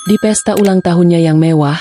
Di pesta ulang tahunnya yang mewah,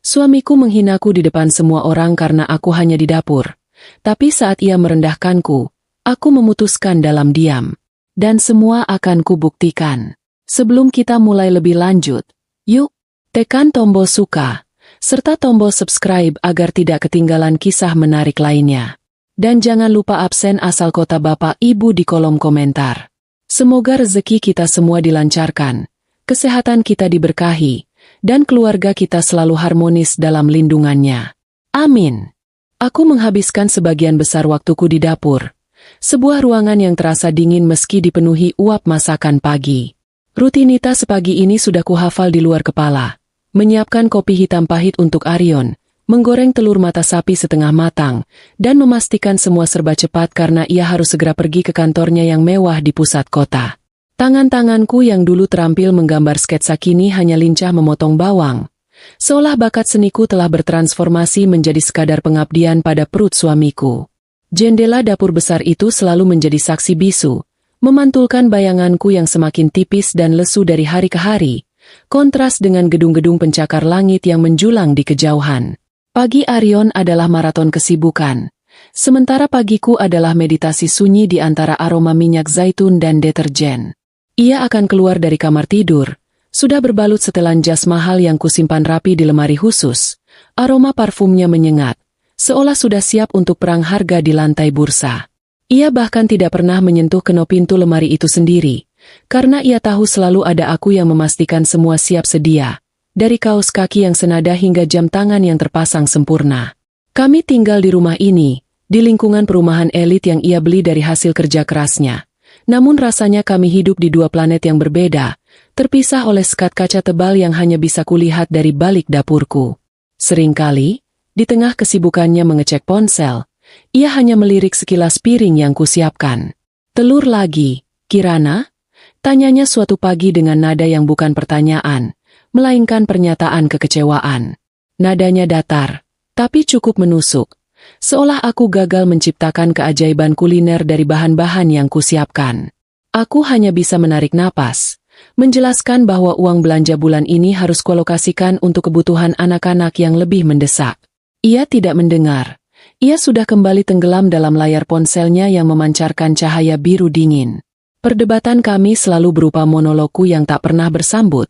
suamiku menghinaku di depan semua orang karena aku hanya di dapur. Tapi saat ia merendahkanku, aku memutuskan dalam diam. Dan semua akan kubuktikan. Sebelum kita mulai lebih lanjut, yuk, tekan tombol suka, serta tombol subscribe agar tidak ketinggalan kisah menarik lainnya. Dan jangan lupa absen asal kota Bapak Ibu di kolom komentar. Semoga rezeki kita semua dilancarkan, kesehatan kita diberkahi, dan keluarga kita selalu harmonis dalam lindungannya. Amin. Aku menghabiskan sebagian besar waktuku di dapur. Sebuah ruangan yang terasa dingin meski dipenuhi uap masakan pagi. Rutinitas pagi ini sudah kuhafal di luar kepala. Menyiapkan kopi hitam pahit untuk Arion, menggoreng telur mata sapi setengah matang, dan memastikan semua serba cepat karena ia harus segera pergi ke kantornya yang mewah di pusat kota. Tangan-tanganku yang dulu terampil menggambar sketsa kini hanya lincah memotong bawang. Seolah bakat seniku telah bertransformasi menjadi sekadar pengabdian pada perut suamiku. Jendela dapur besar itu selalu menjadi saksi bisu, memantulkan bayanganku yang semakin tipis dan lesu dari hari ke hari, kontras dengan gedung-gedung pencakar langit yang menjulang di kejauhan. Pagi Arion adalah maraton kesibukan, sementara pagiku adalah meditasi sunyi di antara aroma minyak zaitun dan deterjen. Ia akan keluar dari kamar tidur, sudah berbalut setelan jas mahal yang kusimpan rapi di lemari khusus. Aroma parfumnya menyengat, seolah sudah siap untuk perang harga di lantai bursa. Ia bahkan tidak pernah menyentuh kenop pintu lemari itu sendiri, karena ia tahu selalu ada aku yang memastikan semua siap sedia, dari kaos kaki yang senada hingga jam tangan yang terpasang sempurna. Kami tinggal di rumah ini, di lingkungan perumahan elit yang ia beli dari hasil kerja kerasnya. Namun rasanya kami hidup di dua planet yang berbeda, terpisah oleh sekat kaca tebal yang hanya bisa kulihat dari balik dapurku. Seringkali, di tengah kesibukannya mengecek ponsel, ia hanya melirik sekilas piring yang kusiapkan. "Telur lagi, Kirana?" Tanyanya suatu pagi dengan nada yang bukan pertanyaan, melainkan pernyataan kekecewaan. Nadanya datar, tapi cukup menusuk, seolah aku gagal menciptakan keajaiban kuliner dari bahan-bahan yang kusiapkan. Aku hanya bisa menarik napas, menjelaskan bahwa uang belanja bulan ini harus kualokasikan untuk kebutuhan anak-anak yang lebih mendesak. Ia tidak mendengar. Ia sudah kembali tenggelam dalam layar ponselnya yang memancarkan cahaya biru dingin. Perdebatan kami selalu berupa monologku yang tak pernah bersambut.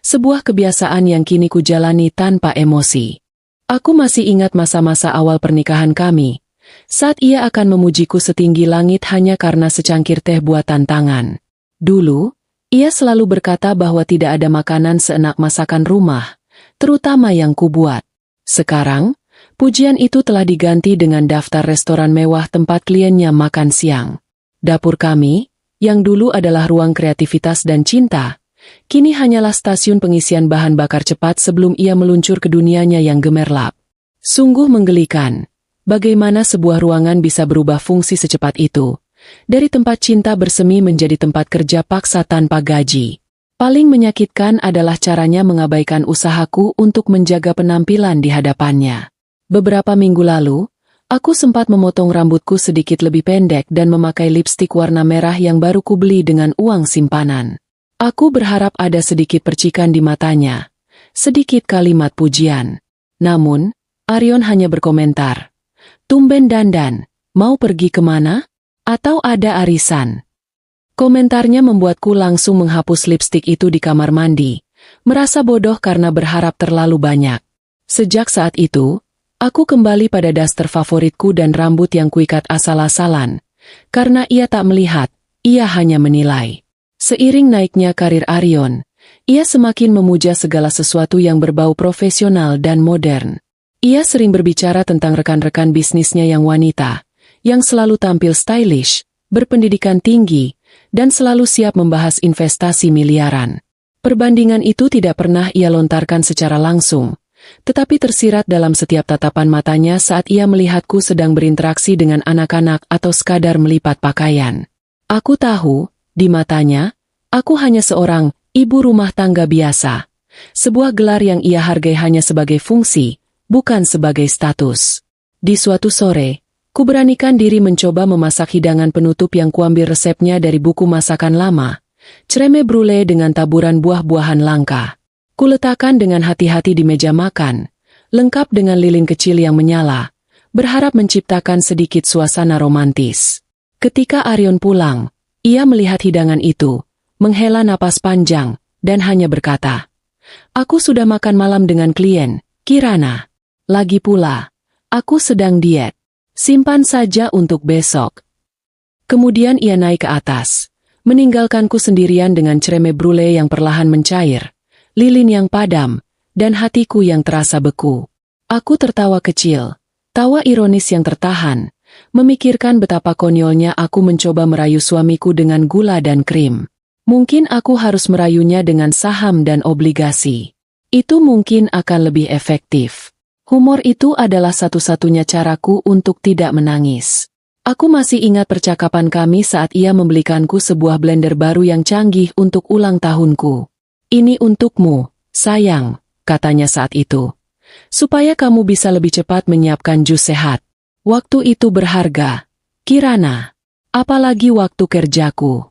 Sebuah kebiasaan yang kini kujalani tanpa emosi. Aku masih ingat masa-masa awal pernikahan kami, saat ia akan memujiku setinggi langit hanya karena secangkir teh buatan tangan. Dulu, ia selalu berkata bahwa tidak ada makanan seenak masakan rumah, terutama yang kubuat. Sekarang, pujian itu telah diganti dengan daftar restoran mewah tempat kliennya makan siang. Dapur kami, yang dulu adalah ruang kreativitas dan cinta, kini hanyalah stasiun pengisian bahan bakar cepat sebelum ia meluncur ke dunianya yang gemerlap. Sungguh menggelikan, bagaimana sebuah ruangan bisa berubah fungsi secepat itu, dari tempat cinta bersemi menjadi tempat kerja paksa tanpa gaji. Paling menyakitkan adalah caranya mengabaikan usahaku untuk menjaga penampilan di hadapannya. Beberapa minggu lalu, aku sempat memotong rambutku sedikit lebih pendek dan memakai lipstik warna merah yang baru kubeli dengan uang simpanan. Aku berharap ada sedikit percikan di matanya, sedikit kalimat pujian. Namun, Arion hanya berkomentar, "Tumben dandan, mau pergi kemana? Atau ada arisan?" Komentarnya membuatku langsung menghapus lipstik itu di kamar mandi, merasa bodoh karena berharap terlalu banyak. Sejak saat itu, aku kembali pada daster favoritku dan rambut yang kuikat asal-asalan, karena ia tak melihat, ia hanya menilai. Seiring naiknya karir Arion, ia semakin memuja segala sesuatu yang berbau profesional dan modern. Ia sering berbicara tentang rekan-rekan bisnisnya yang wanita, yang selalu tampil stylish, berpendidikan tinggi, dan selalu siap membahas investasi miliaran. Perbandingan itu tidak pernah ia lontarkan secara langsung, tetapi tersirat dalam setiap tatapan matanya saat ia melihatku sedang berinteraksi dengan anak-anak atau sekadar melipat pakaian. Aku tahu, di matanya, aku hanya seorang ibu rumah tangga biasa. Sebuah gelar yang ia hargai hanya sebagai fungsi, bukan sebagai status. Di suatu sore, kuberanikan diri mencoba memasak hidangan penutup yang kuambil resepnya dari buku masakan lama, creme brulee dengan taburan buah-buahan langka. Kuletakkan dengan hati-hati di meja makan, lengkap dengan lilin kecil yang menyala, berharap menciptakan sedikit suasana romantis. Ketika Arion pulang, ia melihat hidangan itu, menghela napas panjang, dan hanya berkata, "Aku sudah makan malam dengan klien, Kirana. Lagi pula, aku sedang diet. Simpan saja untuk besok." Kemudian ia naik ke atas, meninggalkanku sendirian dengan creme brulee yang perlahan mencair, lilin yang padam, dan hatiku yang terasa beku. Aku tertawa kecil, tawa ironis yang tertahan, memikirkan betapa konyolnya aku mencoba merayu suamiku dengan gula dan krim. Mungkin aku harus merayunya dengan saham dan obligasi. Itu mungkin akan lebih efektif. Humor itu adalah satu-satunya caraku untuk tidak menangis. Aku masih ingat percakapan kami saat ia membelikanku sebuah blender baru yang canggih untuk ulang tahunku. "Ini untukmu, sayang," katanya saat itu. "Supaya kamu bisa lebih cepat menyiapkan jus sehat. Waktu itu berharga, Kirana. Apalagi waktu kerjaku."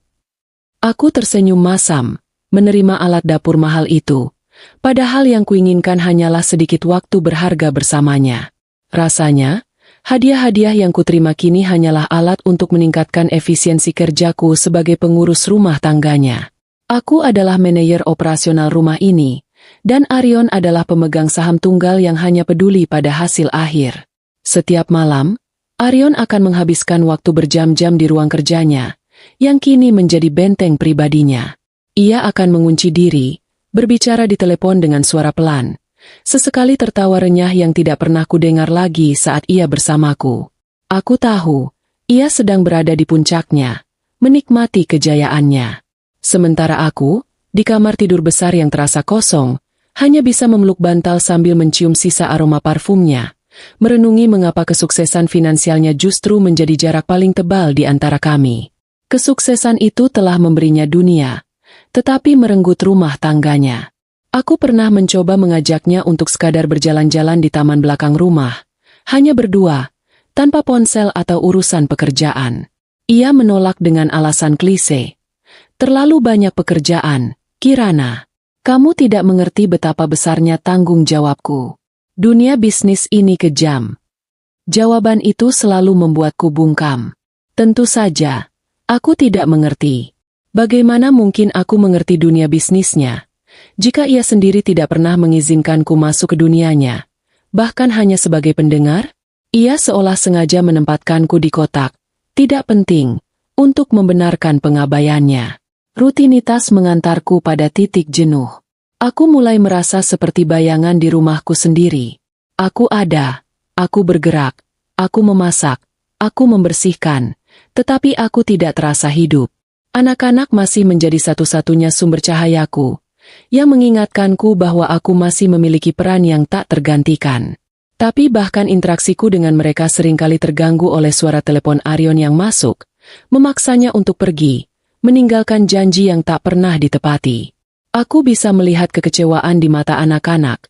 Aku tersenyum masam, menerima alat dapur mahal itu. Padahal yang kuinginkan hanyalah sedikit waktu berharga bersamanya. Rasanya, hadiah-hadiah yang kuterima kini hanyalah alat untuk meningkatkan efisiensi kerjaku sebagai pengurus rumah tangganya. Aku adalah manajer operasional rumah ini, dan Arion adalah pemegang saham tunggal yang hanya peduli pada hasil akhir. Setiap malam, Arion akan menghabiskan waktu berjam-jam di ruang kerjanya, yang kini menjadi benteng pribadinya. Ia akan mengunci diri, berbicara di telepon dengan suara pelan, sesekali tertawa renyah yang tidak pernah kudengar lagi saat ia bersamaku. Aku tahu, ia sedang berada di puncaknya, menikmati kejayaannya. Sementara aku, di kamar tidur besar yang terasa kosong, hanya bisa memeluk bantal sambil mencium sisa aroma parfumnya, merenungi mengapa kesuksesan finansialnya justru menjadi jarak paling tebal di antara kami. Kesuksesan itu telah memberinya dunia, tetapi merenggut rumah tangganya. Aku pernah mencoba mengajaknya untuk sekadar berjalan-jalan di taman belakang rumah, hanya berdua, tanpa ponsel atau urusan pekerjaan. Ia menolak dengan alasan klise. "Terlalu banyak pekerjaan, Kirana. Kamu tidak mengerti betapa besarnya tanggung jawabku. Dunia bisnis ini kejam." Jawaban itu selalu membuatku bungkam. Tentu saja, aku tidak mengerti. Bagaimana mungkin aku mengerti dunia bisnisnya, jika ia sendiri tidak pernah mengizinkanku masuk ke dunianya, bahkan hanya sebagai pendengar? Ia seolah sengaja menempatkanku di kotak, tidak penting, untuk membenarkan pengabaiannya. Rutinitas mengantarku pada titik jenuh. Aku mulai merasa seperti bayangan di rumahku sendiri. Aku ada, aku bergerak, aku memasak, aku membersihkan, tetapi aku tidak terasa hidup. Anak-anak masih menjadi satu-satunya sumber cahayaku, yang mengingatkanku bahwa aku masih memiliki peran yang tak tergantikan. Tapi bahkan interaksiku dengan mereka seringkali terganggu oleh suara telepon Arion yang masuk, memaksanya untuk pergi, meninggalkan janji yang tak pernah ditepati. Aku bisa melihat kekecewaan di mata anak-anak,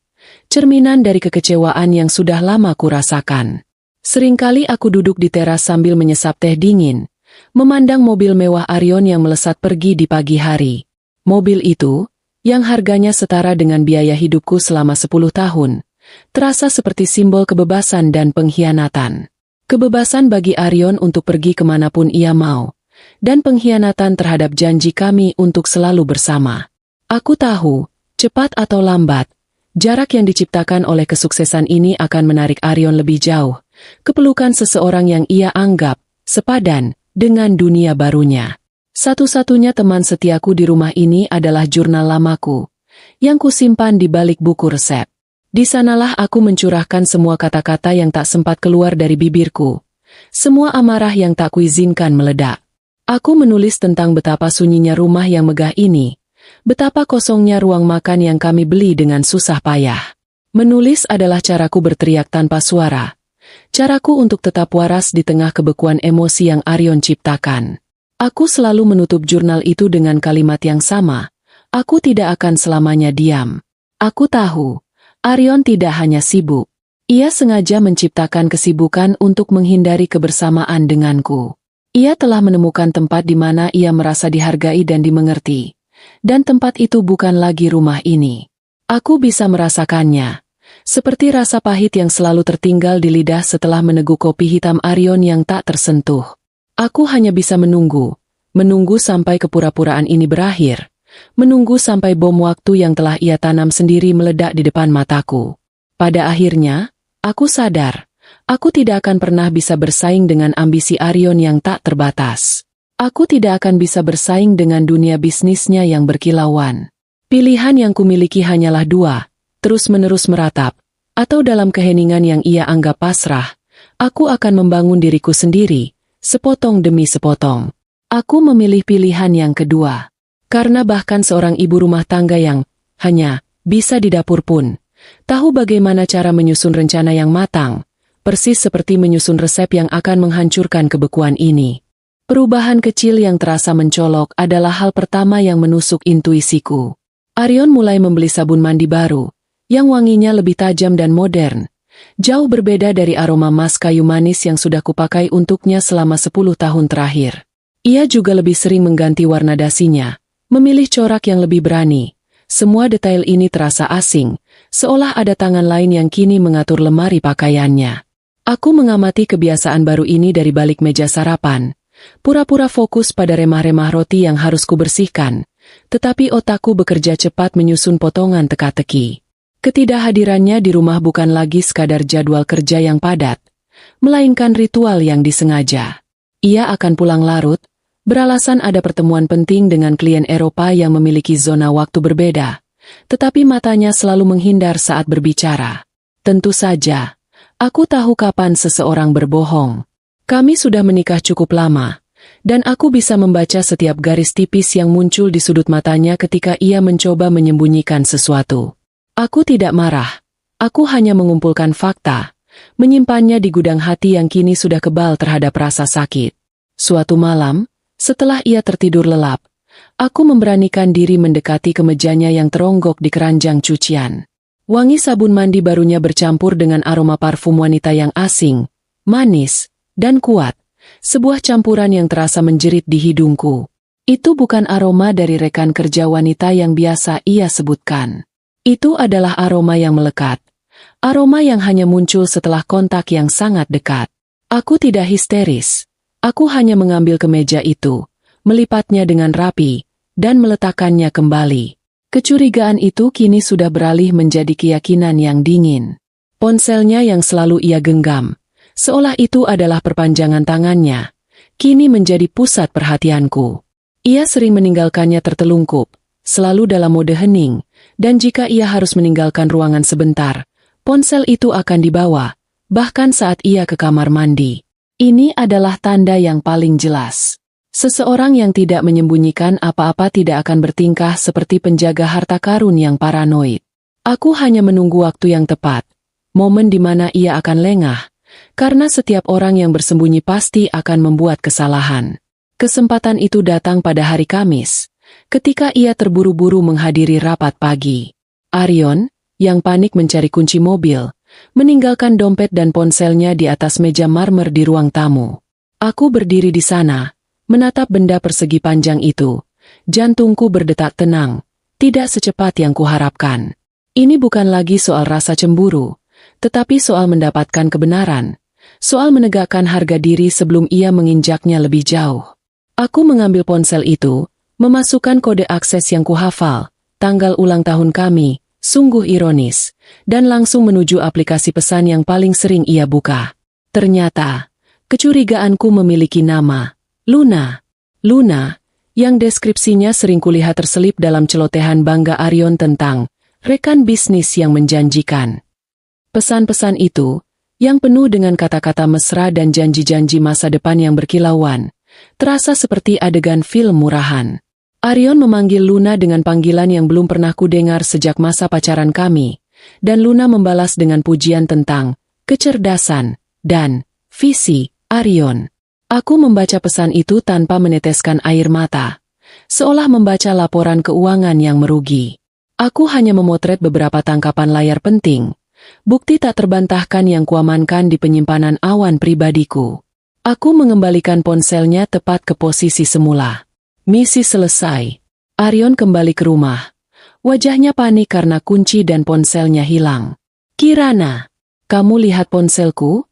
cerminan dari kekecewaan yang sudah lama kurasakan. Seringkali aku duduk di teras sambil menyesap teh dingin, memandang mobil mewah Arion yang melesat pergi di pagi hari. Mobil itu, yang harganya setara dengan biaya hidupku selama 10 tahun, terasa seperti simbol kebebasan dan pengkhianatan. Kebebasan bagi Arion untuk pergi kemanapun ia mau, dan pengkhianatan terhadap janji kami untuk selalu bersama. Aku tahu, cepat atau lambat, jarak yang diciptakan oleh kesuksesan ini akan menarik Arion lebih jauh, ke pelukan seseorang yang ia anggap sepadan dengan dunia barunya. Satu-satunya teman setiaku di rumah ini adalah jurnal lamaku, yang kusimpan di balik buku resep. Di sanalah aku mencurahkan semua kata-kata yang tak sempat keluar dari bibirku, semua amarah yang tak kuizinkan meledak. Aku menulis tentang betapa sunyinya rumah yang megah ini, betapa kosongnya ruang makan yang kami beli dengan susah payah. Menulis adalah caraku berteriak tanpa suara, caraku untuk tetap waras di tengah kebekuan emosi yang Arion ciptakan. Aku selalu menutup jurnal itu dengan kalimat yang sama, aku tidak akan selamanya diam. Aku tahu, Arion tidak hanya sibuk. Ia sengaja menciptakan kesibukan untuk menghindari kebersamaan denganku. Ia telah menemukan tempat di mana ia merasa dihargai dan dimengerti. Dan tempat itu bukan lagi rumah ini. Aku bisa merasakannya. Seperti rasa pahit yang selalu tertinggal di lidah setelah meneguk kopi hitam Arion yang tak tersentuh. Aku hanya bisa menunggu sampai kepura-puraan ini berakhir. Menunggu sampai bom waktu yang telah ia tanam sendiri meledak di depan mataku. Pada akhirnya, aku sadar, aku tidak akan pernah bisa bersaing dengan ambisi Arion yang tak terbatas. Aku tidak akan bisa bersaing dengan dunia bisnisnya yang berkilauan. Pilihan yang kumiliki hanyalah dua, terus-menerus meratap, atau dalam keheningan yang ia anggap pasrah, aku akan membangun diriku sendiri, sepotong demi sepotong. Aku memilih pilihan yang kedua. Karena bahkan seorang ibu rumah tangga yang hanya bisa di dapur pun tahu bagaimana cara menyusun rencana yang matang, persis seperti menyusun resep yang akan menghancurkan kebekuan ini. Perubahan kecil yang terasa mencolok adalah hal pertama yang menusuk intuisiku. Arion mulai membeli sabun mandi baru, yang wanginya lebih tajam dan modern, jauh berbeda dari aroma mas kayu manis yang sudah kupakai untuknya selama 10 tahun terakhir. Ia juga lebih sering mengganti warna dasinya, memilih corak yang lebih berani. Semua detail ini terasa asing, seolah ada tangan lain yang kini mengatur lemari pakaiannya. Aku mengamati kebiasaan baru ini dari balik meja sarapan, pura-pura fokus pada remah-remah roti yang harus kubersihkan, tetapi otakku bekerja cepat menyusun potongan teka-teki. Ketidakhadirannya di rumah bukan lagi sekadar jadwal kerja yang padat, melainkan ritual yang disengaja. Ia akan pulang larut, beralasan ada pertemuan penting dengan klien Eropa yang memiliki zona waktu berbeda, tetapi matanya selalu menghindar saat berbicara. Tentu saja, aku tahu kapan seseorang berbohong. Kami sudah menikah cukup lama, dan aku bisa membaca setiap garis tipis yang muncul di sudut matanya ketika ia mencoba menyembunyikan sesuatu. Aku tidak marah, aku hanya mengumpulkan fakta, menyimpannya di gudang hati yang kini sudah kebal terhadap rasa sakit. Suatu malam, setelah ia tertidur lelap, aku memberanikan diri mendekati kemejanya yang teronggok di keranjang cucian. Wangi sabun mandi barunya bercampur dengan aroma parfum wanita yang asing, manis, dan kuat. Sebuah campuran yang terasa menjerit di hidungku. Itu bukan aroma dari rekan kerja wanita yang biasa ia sebutkan. Itu adalah aroma yang melekat. Aroma yang hanya muncul setelah kontak yang sangat dekat. Aku tidak histeris. Aku hanya mengambil kemeja itu, melipatnya dengan rapi, dan meletakkannya kembali. Kecurigaan itu kini sudah beralih menjadi keyakinan yang dingin. Ponselnya yang selalu ia genggam, seolah itu adalah perpanjangan tangannya, kini menjadi pusat perhatianku. Ia sering meninggalkannya tertelungkup, selalu dalam mode hening, dan jika ia harus meninggalkan ruangan sebentar, ponsel itu akan dibawa, bahkan saat ia ke kamar mandi. Ini adalah tanda yang paling jelas. Seseorang yang tidak menyembunyikan apa-apa tidak akan bertingkah seperti penjaga harta karun yang paranoid. Aku hanya menunggu waktu yang tepat, momen di mana ia akan lengah, karena setiap orang yang bersembunyi pasti akan membuat kesalahan. Kesempatan itu datang pada hari Kamis, ketika ia terburu-buru menghadiri rapat pagi. Arion, yang panik mencari kunci mobil, meninggalkan dompet dan ponselnya di atas meja marmer di ruang tamu. Aku berdiri di sana, menatap benda persegi panjang itu. Jantungku berdetak tenang, tidak secepat yang kuharapkan. Ini bukan lagi soal rasa cemburu, tetapi soal mendapatkan kebenaran, soal menegakkan harga diri sebelum ia menginjaknya lebih jauh. Aku mengambil ponsel itu, memasukkan kode akses yang kuhafal, tanggal ulang tahun kami, sungguh ironis, dan langsung menuju aplikasi pesan yang paling sering ia buka. Ternyata, kecurigaanku memiliki nama, Luna. Luna, yang deskripsinya sering kulihat terselip dalam celotehan bangga Arion tentang rekan bisnis yang menjanjikan. Pesan-pesan itu, yang penuh dengan kata-kata mesra dan janji-janji masa depan yang berkilauan, terasa seperti adegan film murahan. Arion memanggil Luna dengan panggilan yang belum pernah kudengar sejak masa pacaran kami, dan Luna membalas dengan pujian tentang kecerdasan dan visi Arion. Aku membaca pesan itu tanpa meneteskan air mata, seolah membaca laporan keuangan yang merugi. Aku hanya memotret beberapa tangkapan layar penting, bukti tak terbantahkan yang kuamankan di penyimpanan awan pribadiku. Aku mengembalikan ponselnya tepat ke posisi semula. Misi selesai. Arion kembali ke rumah. Wajahnya panik karena kunci dan ponselnya hilang. "Kirana, kamu lihat ponselku?"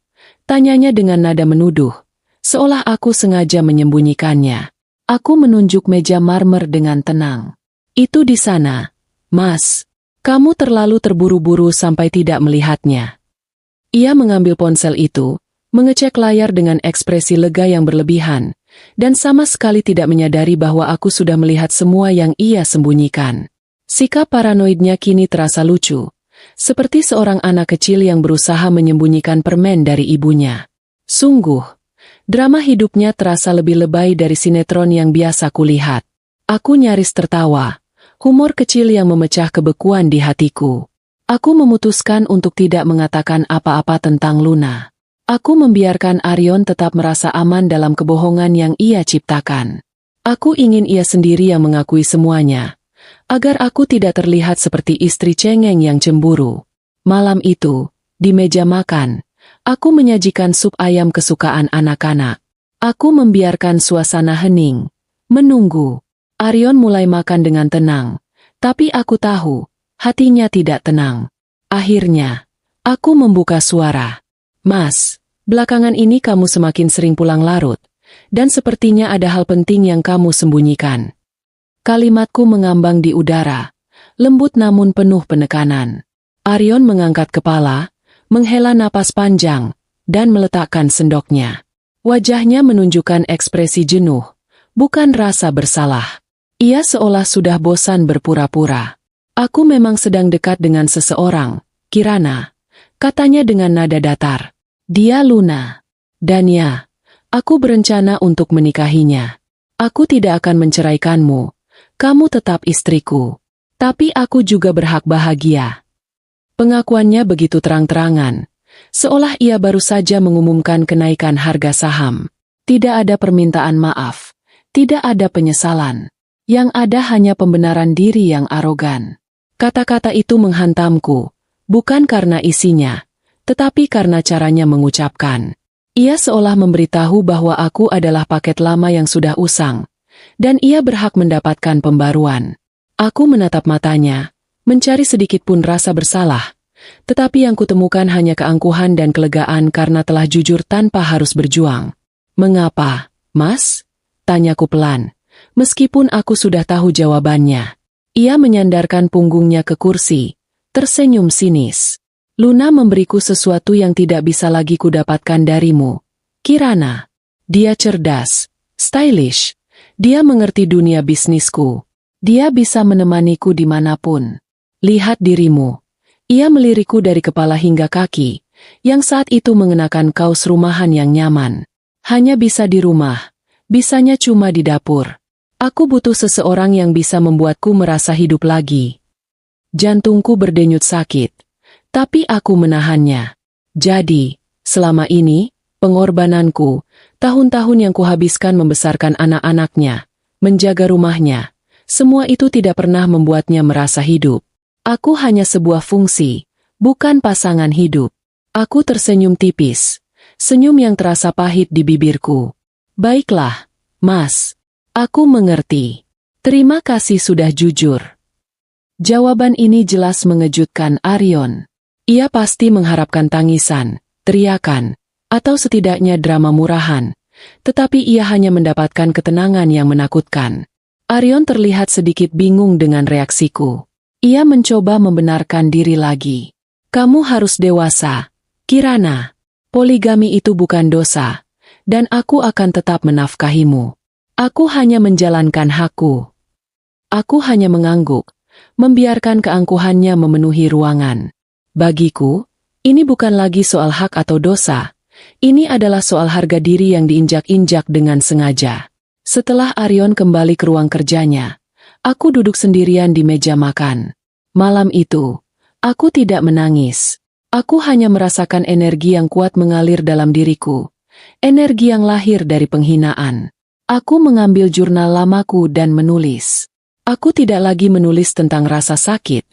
Tanyanya dengan nada menuduh, seolah aku sengaja menyembunyikannya. Aku menunjuk meja marmer dengan tenang. "Itu di sana, Mas. Kamu terlalu terburu-buru sampai tidak melihatnya." Ia mengambil ponsel itu, mengecek layar dengan ekspresi lega yang berlebihan, dan sama sekali tidak menyadari bahwa aku sudah melihat semua yang ia sembunyikan. Sikap paranoidnya kini terasa lucu, seperti seorang anak kecil yang berusaha menyembunyikan permen dari ibunya. Sungguh, drama hidupnya terasa lebih lebay dari sinetron yang biasa kulihat. Aku nyaris tertawa, humor kecil yang memecah kebekuan di hatiku. Aku memutuskan untuk tidak mengatakan apa-apa tentang Luna. Aku membiarkan Arion tetap merasa aman dalam kebohongan yang ia ciptakan. Aku ingin ia sendiri yang mengakui semuanya, agar aku tidak terlihat seperti istri cengeng yang cemburu. Malam itu, di meja makan, aku menyajikan sup ayam kesukaan anak-anak. Aku membiarkan suasana hening, menunggu. Arion mulai makan dengan tenang, tapi aku tahu, hatinya tidak tenang. Akhirnya, aku membuka suara. "Mas, belakangan ini kamu semakin sering pulang larut, dan sepertinya ada hal penting yang kamu sembunyikan." Kalimatku mengambang di udara, lembut namun penuh penekanan. Arion mengangkat kepala, menghela napas panjang, dan meletakkan sendoknya. Wajahnya menunjukkan ekspresi jenuh, bukan rasa bersalah. Ia seolah sudah bosan berpura-pura. "Aku memang sedang dekat dengan seseorang, Kirana," katanya dengan nada datar. "Dia Luna. Dan ya, aku berencana untuk menikahinya. Aku tidak akan menceraikanmu. Kamu tetap istriku. Tapi aku juga berhak bahagia." Pengakuannya begitu terang-terangan, seolah ia baru saja mengumumkan kenaikan harga saham. Tidak ada permintaan maaf, tidak ada penyesalan. Yang ada hanya pembenaran diri yang arogan. Kata-kata itu menghantamku, bukan karena isinya, tetapi karena caranya mengucapkan. Ia seolah memberitahu bahwa aku adalah paket lama yang sudah usang, dan ia berhak mendapatkan pembaruan. Aku menatap matanya, mencari sedikit pun rasa bersalah, tetapi yang kutemukan hanya keangkuhan dan kelegaan karena telah jujur tanpa harus berjuang. "Mengapa, Mas?" tanyaku pelan, meskipun aku sudah tahu jawabannya. Ia menyandarkan punggungnya ke kursi, tersenyum sinis. "Luna memberiku sesuatu yang tidak bisa lagi kudapatkan darimu, Kirana. Dia cerdas, stylish. Dia mengerti dunia bisnisku. Dia bisa menemaniku dimanapun. Lihat dirimu." Ia melirikku dari kepala hingga kaki, yang saat itu mengenakan kaos rumahan yang nyaman. "Hanya bisa di rumah, bisanya cuma di dapur. Aku butuh seseorang yang bisa membuatku merasa hidup lagi." Jantungku berdenyut sakit, tapi aku menahannya. Jadi, selama ini, pengorbananku, tahun-tahun yang kuhabiskan membesarkan anak-anaknya, menjaga rumahnya, semua itu tidak pernah membuatnya merasa hidup. Aku hanya sebuah fungsi, bukan pasangan hidup. Aku tersenyum tipis, senyum yang terasa pahit di bibirku. "Baiklah, Mas. Aku mengerti. Terima kasih sudah jujur." Jawaban ini jelas mengejutkan Arion. Ia pasti mengharapkan tangisan, teriakan, atau setidaknya drama murahan, tetapi ia hanya mendapatkan ketenangan yang menakutkan. Arion terlihat sedikit bingung dengan reaksiku. Ia mencoba membenarkan diri lagi. "Kamu harus dewasa, Kirana. Poligami itu bukan dosa, dan aku akan tetap menafkahimu. Aku hanya menjalankan hakku." Aku hanya mengangguk, membiarkan keangkuhannya memenuhi ruangan. Bagiku, ini bukan lagi soal hak atau dosa. Ini adalah soal harga diri yang diinjak-injak dengan sengaja. Setelah Arion kembali ke ruang kerjanya, aku duduk sendirian di meja makan. Malam itu, aku tidak menangis. Aku hanya merasakan energi yang kuat mengalir dalam diriku. Energi yang lahir dari penghinaan. Aku mengambil jurnal lamaku dan menulis. Aku tidak lagi menulis tentang rasa sakit,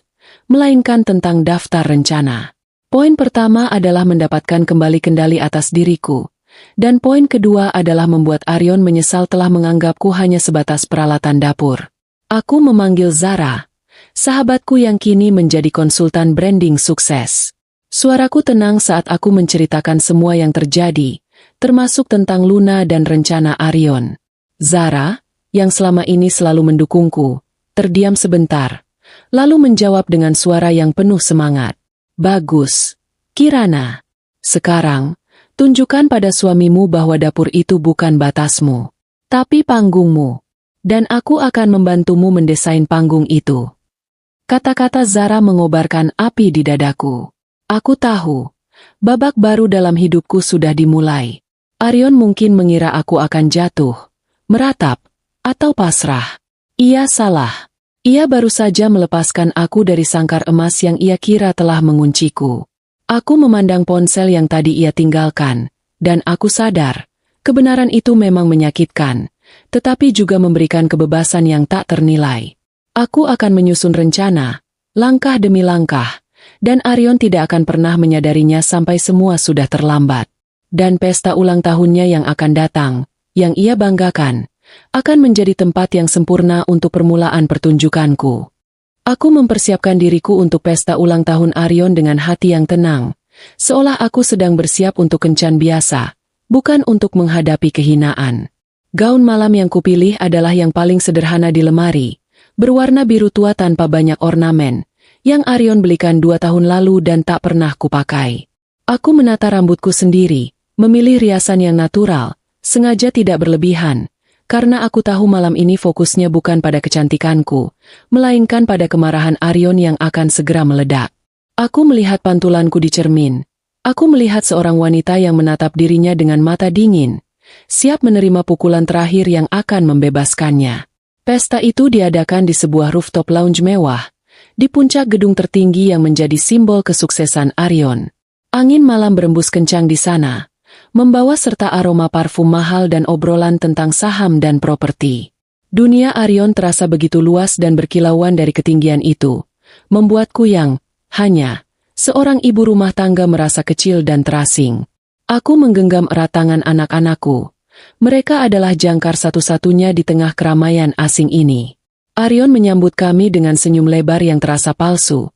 melainkan tentang daftar rencana. Poin pertama adalah mendapatkan kembali kendali atas diriku, dan poin kedua adalah membuat Arion menyesal telah menganggapku hanya sebatas peralatan dapur. Aku memanggil Zara, sahabatku yang kini menjadi konsultan branding sukses. Suaraku tenang saat aku menceritakan semua yang terjadi, termasuk tentang Luna dan rencana Arion. Zara, yang selama ini selalu mendukungku, terdiam sebentar, lalu menjawab dengan suara yang penuh semangat. Bagus, Kirana. Sekarang, tunjukkan pada suamimu bahwa dapur itu bukan batasmu, tapi panggungmu. Dan aku akan membantumu mendesain panggung itu. Kata-kata Zara mengobarkan api di dadaku. Aku tahu, babak baru dalam hidupku sudah dimulai. Arion mungkin mengira aku akan jatuh, meratap, atau pasrah. Ia salah. Ia baru saja melepaskan aku dari sangkar emas yang ia kira telah mengunciku. Aku memandang ponsel yang tadi ia tinggalkan, dan aku sadar, kebenaran itu memang menyakitkan, tetapi juga memberikan kebebasan yang tak ternilai. Aku akan menyusun rencana, langkah demi langkah, dan Arion tidak akan pernah menyadarinya sampai semua sudah terlambat. Dan pesta ulang tahunnya yang akan datang, yang ia banggakan, akan menjadi tempat yang sempurna untuk permulaan pertunjukanku. Aku mempersiapkan diriku untuk pesta ulang tahun Arion dengan hati yang tenang, seolah aku sedang bersiap untuk kencan biasa, bukan untuk menghadapi kehinaan. Gaun malam yang kupilih adalah yang paling sederhana di lemari, berwarna biru tua tanpa banyak ornamen, yang Arion belikan 2 tahun lalu dan tak pernah kupakai. Aku menata rambutku sendiri, memilih riasan yang natural, sengaja tidak berlebihan, karena aku tahu malam ini fokusnya bukan pada kecantikanku, melainkan pada kemarahan Arion yang akan segera meledak. Aku melihat pantulanku di cermin. Aku melihat seorang wanita yang menatap dirinya dengan mata dingin, siap menerima pukulan terakhir yang akan membebaskannya. Pesta itu diadakan di sebuah rooftop lounge mewah, di puncak gedung tertinggi yang menjadi simbol kesuksesan Arion. Angin malam berembus kencang di sana, membawa serta aroma parfum mahal dan obrolan tentang saham dan properti. Dunia Arion terasa begitu luas dan berkilauan dari ketinggian itu, membuatku yang hanya seorang ibu rumah tangga merasa kecil dan terasing. Aku menggenggam erat tangan anak-anakku. Mereka adalah jangkar satu-satunya di tengah keramaian asing ini. Arion menyambut kami dengan senyum lebar yang terasa palsu,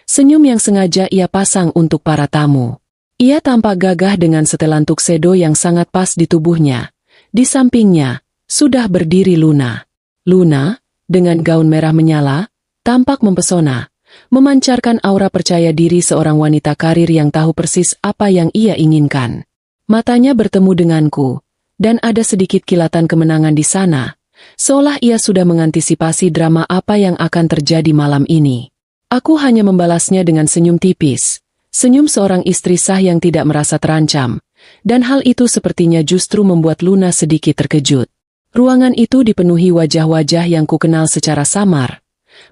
senyum yang sengaja ia pasang untuk para tamu. Ia tampak gagah dengan setelan tuxedo yang sangat pas di tubuhnya. Di sampingnya, sudah berdiri Luna. Luna, dengan gaun merah menyala, tampak mempesona, memancarkan aura percaya diri seorang wanita karir yang tahu persis apa yang ia inginkan. Matanya bertemu denganku, dan ada sedikit kilatan kemenangan di sana, seolah ia sudah mengantisipasi drama apa yang akan terjadi malam ini. Aku hanya membalasnya dengan senyum tipis. Senyum seorang istri sah yang tidak merasa terancam, dan hal itu sepertinya justru membuat Luna sedikit terkejut. Ruangan itu dipenuhi wajah-wajah yang kukenal secara samar,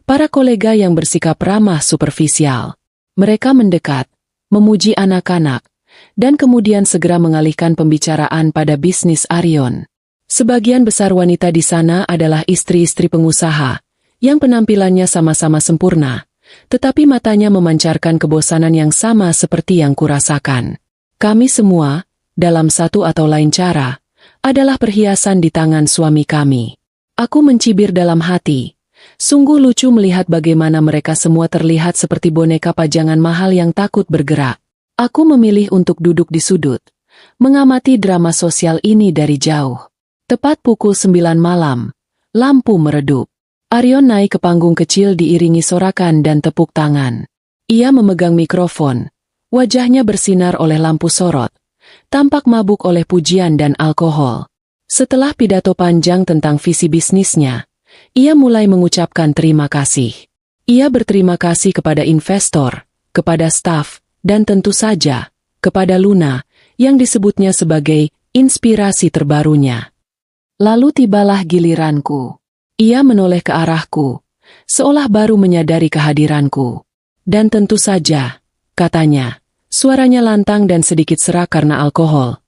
para kolega yang bersikap ramah superficial. Mereka mendekat, memuji anak-anak, dan kemudian segera mengalihkan pembicaraan pada bisnis Arion. Sebagian besar wanita di sana adalah istri-istri pengusaha, yang penampilannya sama-sama sempurna, tetapi matanya memancarkan kebosanan yang sama seperti yang kurasakan. Kami semua, dalam satu atau lain cara, adalah perhiasan di tangan suami kami. Aku mencibir dalam hati. Sungguh lucu melihat bagaimana mereka semua terlihat seperti boneka pajangan mahal yang takut bergerak. Aku memilih untuk duduk di sudut, mengamati drama sosial ini dari jauh. Tepat pukul 9 malam, lampu meredup. Arion naik ke panggung kecil diiringi sorakan dan tepuk tangan. Ia memegang mikrofon. Wajahnya bersinar oleh lampu sorot. Tampak mabuk oleh pujian dan alkohol. Setelah pidato panjang tentang visi bisnisnya, ia mulai mengucapkan terima kasih. Ia berterima kasih kepada investor, kepada staf, dan tentu saja, kepada Luna, yang disebutnya sebagai inspirasi terbarunya. Lalu tibalah giliranku. Ia menoleh ke arahku, seolah baru menyadari kehadiranku. Dan tentu saja, katanya, suaranya lantang dan sedikit serak karena alkohol.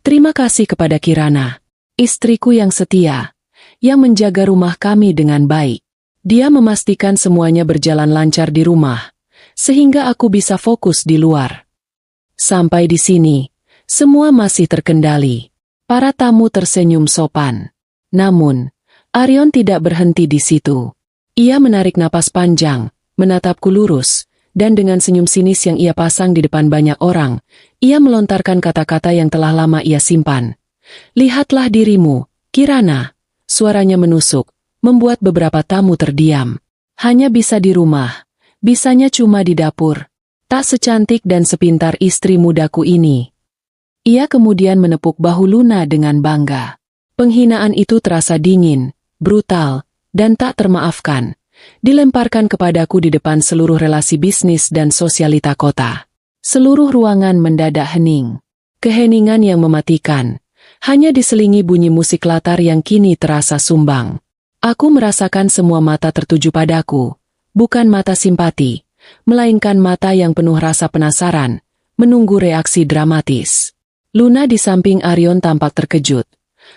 Terima kasih kepada Kirana, istriku yang setia, yang menjaga rumah kami dengan baik. Dia memastikan semuanya berjalan lancar di rumah, sehingga aku bisa fokus di luar. Sampai di sini, semua masih terkendali. Para tamu tersenyum sopan. Namun, Arion tidak berhenti di situ. Ia menarik napas panjang, menatapku lurus, dan dengan senyum sinis yang ia pasang di depan banyak orang, ia melontarkan kata-kata yang telah lama ia simpan. "Lihatlah dirimu, Kirana." Suaranya menusuk, membuat beberapa tamu terdiam. "Hanya bisa di rumah, bisanya cuma di dapur. Tak secantik dan sepintar istri mudaku ini." Ia kemudian menepuk bahu Luna dengan bangga. Penghinaan itu terasa dingin, brutal, dan tak termaafkan. Dilemparkan kepadaku di depan seluruh relasi bisnis dan sosialita kota. Seluruh ruangan mendadak hening. Keheningan yang mematikan. Hanya diselingi bunyi musik latar yang kini terasa sumbang. Aku merasakan semua mata tertuju padaku. Bukan mata simpati, melainkan mata yang penuh rasa penasaran, menunggu reaksi dramatis. Luna di samping Arion tampak terkejut.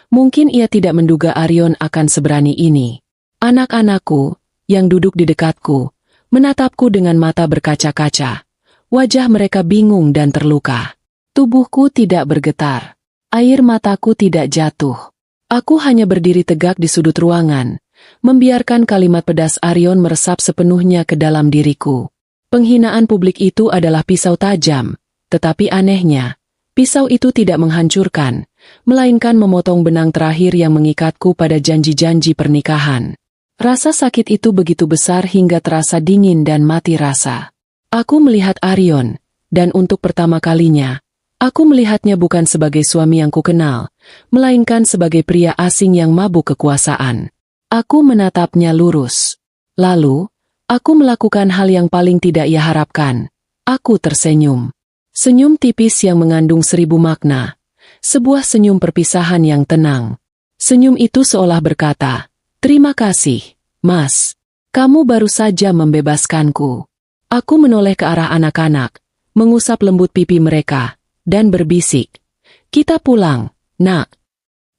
Mungkin ia tidak menduga Arion akan seberani ini. Anak-anakku, yang duduk di dekatku, menatapku dengan mata berkaca-kaca. Wajah mereka bingung dan terluka. Tubuhku tidak bergetar. Air mataku tidak jatuh. Aku hanya berdiri tegak di sudut ruangan, membiarkan kalimat pedas Arion meresap sepenuhnya ke dalam diriku. Penghinaan publik itu adalah pisau tajam, tetapi anehnya, pisau itu tidak menghancurkan, melainkan memotong benang terakhir yang mengikatku pada janji-janji pernikahan. Rasa sakit itu begitu besar hingga terasa dingin dan mati rasa. Aku melihat Arion, dan untuk pertama kalinya, aku melihatnya bukan sebagai suami yang kukenal, melainkan sebagai pria asing yang mabuk kekuasaan. Aku menatapnya lurus. Lalu, aku melakukan hal yang paling tidak ia harapkan. Aku tersenyum. Senyum tipis yang mengandung 1000 makna. Sebuah senyum perpisahan yang tenang. Senyum itu seolah berkata, "Terima kasih, Mas. Kamu baru saja membebaskanku." Aku menoleh ke arah anak-anak, mengusap lembut pipi mereka, dan berbisik, "Kita pulang, Nak."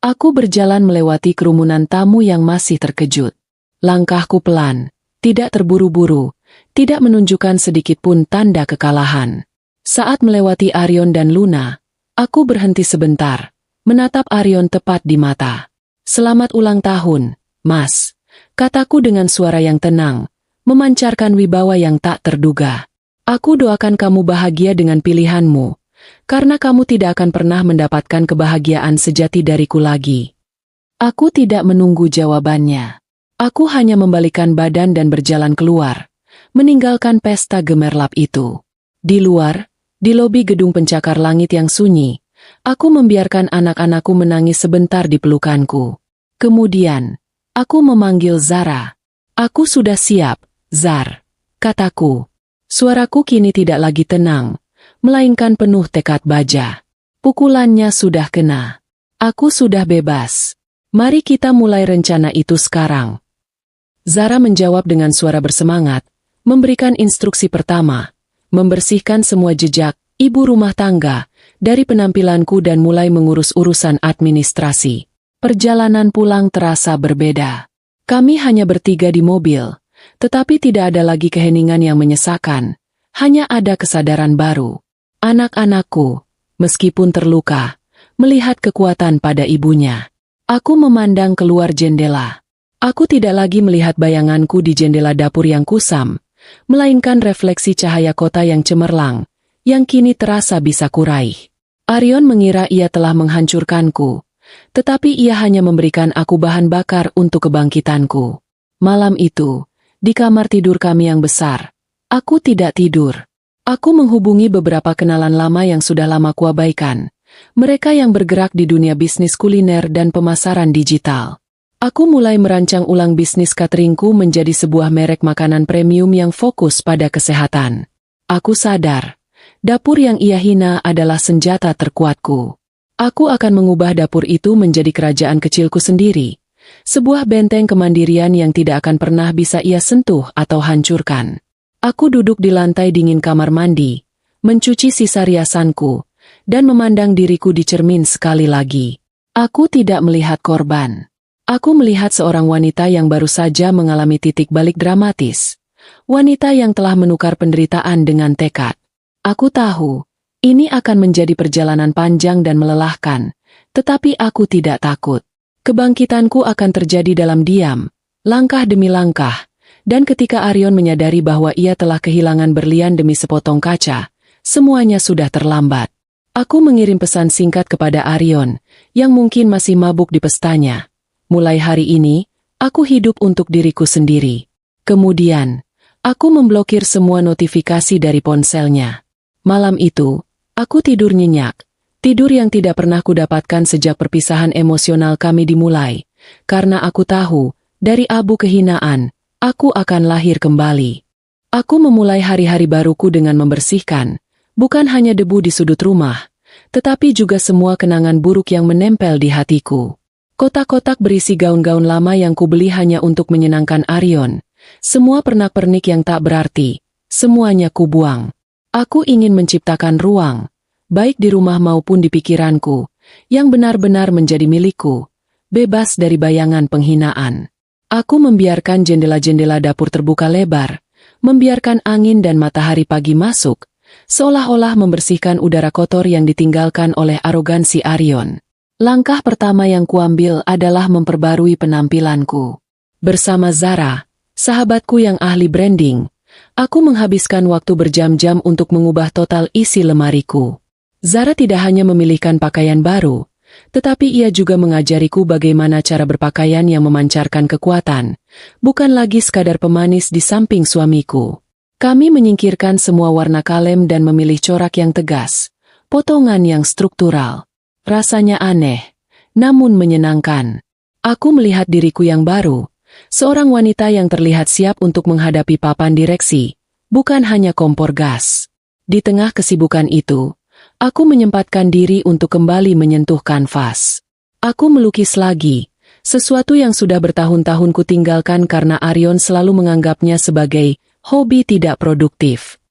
Aku berjalan melewati kerumunan tamu yang masih terkejut. Langkahku pelan, tidak terburu-buru, tidak menunjukkan sedikitpun tanda kekalahan. Saat melewati Arion dan Luna, aku berhenti sebentar, menatap Arion tepat di mata. "Selamat ulang tahun, Mas," kataku dengan suara yang tenang, memancarkan wibawa yang tak terduga. "Aku doakan kamu bahagia dengan pilihanmu, karena kamu tidak akan pernah mendapatkan kebahagiaan sejati dariku lagi." Aku tidak menunggu jawabannya. Aku hanya membalikan badan dan berjalan keluar, meninggalkan pesta gemerlap itu. Di luar, di lobi gedung pencakar langit yang sunyi, aku membiarkan anak-anakku menangis sebentar di pelukanku. Kemudian, aku memanggil Zara. "Aku sudah siap, Zar," kataku. Suaraku kini tidak lagi tenang, melainkan penuh tekad baja. Pukulannya sudah kena. Aku sudah bebas. Mari kita mulai rencana itu sekarang. Zara menjawab dengan suara bersemangat, memberikan instruksi pertama, membersihkan semua jejak ibu rumah tangga dari penampilanku dan mulai mengurus urusan administrasi. Perjalanan pulang terasa berbeda. Kami hanya bertiga di mobil, tetapi tidak ada lagi keheningan yang menyesakan, hanya ada kesadaran baru. Anak-anakku, meskipun terluka, melihat kekuatan pada ibunya. Aku memandang keluar jendela. Aku tidak lagi melihat bayanganku di jendela dapur yang kusam, melainkan refleksi cahaya kota yang cemerlang, yang kini terasa bisa kuraih. Arion mengira ia telah menghancurkanku, tetapi ia hanya memberikan aku bahan bakar untuk kebangkitanku. Malam itu, di kamar tidur kami yang besar, aku tidak tidur. Aku menghubungi beberapa kenalan lama yang sudah lama kuabaikan, mereka yang bergerak di dunia bisnis kuliner dan pemasaran digital. Aku mulai merancang ulang bisnis cateringku menjadi sebuah merek makanan premium yang fokus pada kesehatan. Aku sadar, dapur yang ia hina adalah senjata terkuatku. Aku akan mengubah dapur itu menjadi kerajaan kecilku sendiri, sebuah benteng kemandirian yang tidak akan pernah bisa ia sentuh atau hancurkan. Aku duduk di lantai dingin kamar mandi, mencuci sisa riasanku, dan memandang diriku di cermin sekali lagi. Aku tidak melihat korban. Aku melihat seorang wanita yang baru saja mengalami titik balik dramatis. Wanita yang telah menukar penderitaan dengan tekad. Aku tahu, ini akan menjadi perjalanan panjang dan melelahkan, tetapi aku tidak takut. Kebangkitanku akan terjadi dalam diam, langkah demi langkah, Dan ketika Arion menyadari bahwa ia telah kehilangan berlian demi sepotong kaca, semuanya sudah terlambat. Aku mengirim pesan singkat kepada Arion, yang mungkin masih mabuk di pestanya. Mulai hari ini, aku hidup untuk diriku sendiri. Kemudian, aku memblokir semua notifikasi dari ponselnya. Malam itu, aku tidur nyenyak. Tidur yang tidak pernah kudapatkan sejak perpisahan emosional kami dimulai. Karena aku tahu, dari abu kehinaan, aku akan lahir kembali. Aku memulai hari-hari baruku dengan membersihkan, bukan hanya debu di sudut rumah, tetapi juga semua kenangan buruk yang menempel di hatiku. Kotak-kotak berisi gaun-gaun lama yang kubeli hanya untuk menyenangkan Arion. Semua pernak-pernik yang tak berarti, semuanya kubuang. Aku ingin menciptakan ruang, baik di rumah maupun di pikiranku, yang benar-benar menjadi milikku, bebas dari bayangan penghinaan. Aku membiarkan jendela-jendela dapur terbuka lebar, membiarkan angin dan matahari pagi masuk, seolah-olah membersihkan udara kotor yang ditinggalkan oleh arogansi Arion. Langkah pertama yang kuambil adalah memperbarui penampilanku. Bersama Zara, sahabatku yang ahli branding, aku menghabiskan waktu berjam-jam untuk mengubah total isi lemariku. Zara tidak hanya memilihkan pakaian baru, tetapi ia juga mengajariku bagaimana cara berpakaian yang memancarkan kekuatan, bukan lagi sekadar pemanis di samping suamiku. Kami menyingkirkan semua warna kalem dan memilih corak yang tegas, potongan yang struktural. Rasanya aneh, namun menyenangkan. Aku melihat diriku yang baru, seorang wanita yang terlihat siap untuk menghadapi papan direksi, bukan hanya kompor gas. Di tengah kesibukan itu, aku menyempatkan diri untuk kembali menyentuh kanvas. Aku melukis lagi, sesuatu yang sudah bertahun-tahun kutinggalkan karena Arion selalu menganggapnya sebagai hobi tidak produktif.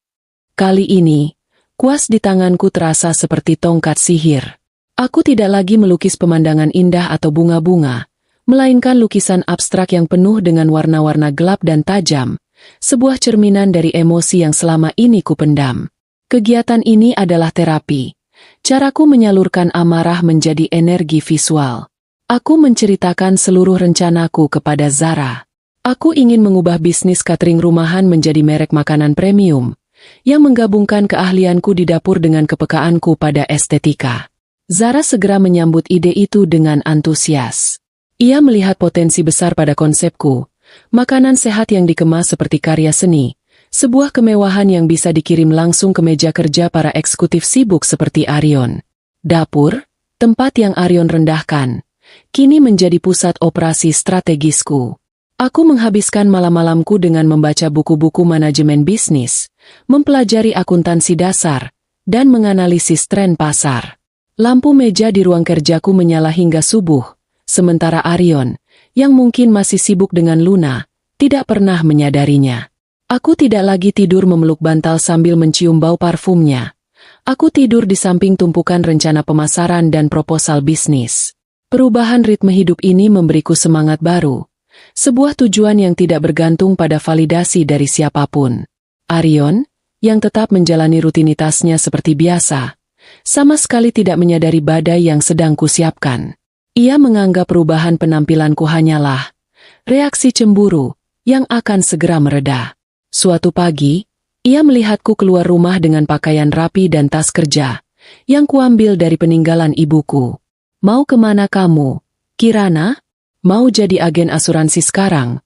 Kali ini, kuas di tanganku terasa seperti tongkat sihir. Aku tidak lagi melukis pemandangan indah atau bunga-bunga, melainkan lukisan abstrak yang penuh dengan warna-warna gelap dan tajam, sebuah cerminan dari emosi yang selama ini kupendam. Kegiatan ini adalah terapi. Caraku menyalurkan amarah menjadi energi visual. Aku menceritakan seluruh rencanaku kepada Zara. Aku ingin mengubah bisnis catering rumahan menjadi merek makanan premium, yang menggabungkan keahlianku di dapur dengan kepekaanku pada estetika. Zara segera menyambut ide itu dengan antusias. Ia melihat potensi besar pada konsepku, makanan sehat yang dikemas seperti karya seni, sebuah kemewahan yang bisa dikirim langsung ke meja kerja para eksekutif sibuk seperti Arion. Dapur, tempat yang Arion rendahkan, kini menjadi pusat operasi strategisku. Aku menghabiskan malam-malamku dengan membaca buku-buku manajemen bisnis, mempelajari akuntansi dasar, dan menganalisis tren pasar. Lampu meja di ruang kerjaku menyala hingga subuh, sementara Arion, yang mungkin masih sibuk dengan Luna, tidak pernah menyadarinya. Aku tidak lagi tidur memeluk bantal sambil mencium bau parfumnya. Aku tidur di samping tumpukan rencana pemasaran dan proposal bisnis. Perubahan ritme hidup ini memberiku semangat baru, sebuah tujuan yang tidak bergantung pada validasi dari siapapun. Arion, yang tetap menjalani rutinitasnya seperti biasa, sama sekali tidak menyadari badai yang sedang kusiapkan. Ia menganggap perubahan penampilanku hanyalah reaksi cemburu yang akan segera mereda. Suatu pagi, ia melihatku keluar rumah dengan pakaian rapi dan tas kerja, yang kuambil dari peninggalan ibuku. "Mau kemana kamu, Kirana? Mau jadi agen asuransi sekarang?"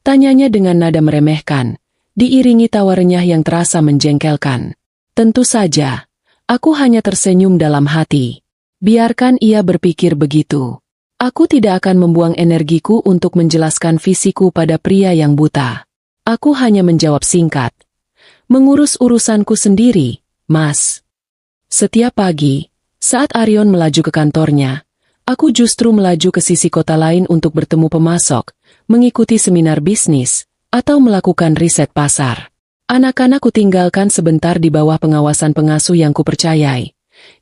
Tanyanya dengan nada meremehkan, diiringi tawa renyah yang terasa menjengkelkan. Tentu saja. Aku hanya tersenyum dalam hati. Biarkan ia berpikir begitu. Aku tidak akan membuang energiku untuk menjelaskan visiku pada pria yang buta. Aku hanya menjawab singkat. "Mengurus urusanku sendiri, Mas." Setiap pagi, saat Arion melaju ke kantornya, aku justru melaju ke sisi kota lain untuk bertemu pemasok, mengikuti seminar bisnis, atau melakukan riset pasar. Anak-anak kutinggalkan sebentar di bawah pengawasan pengasuh yang kupercayai,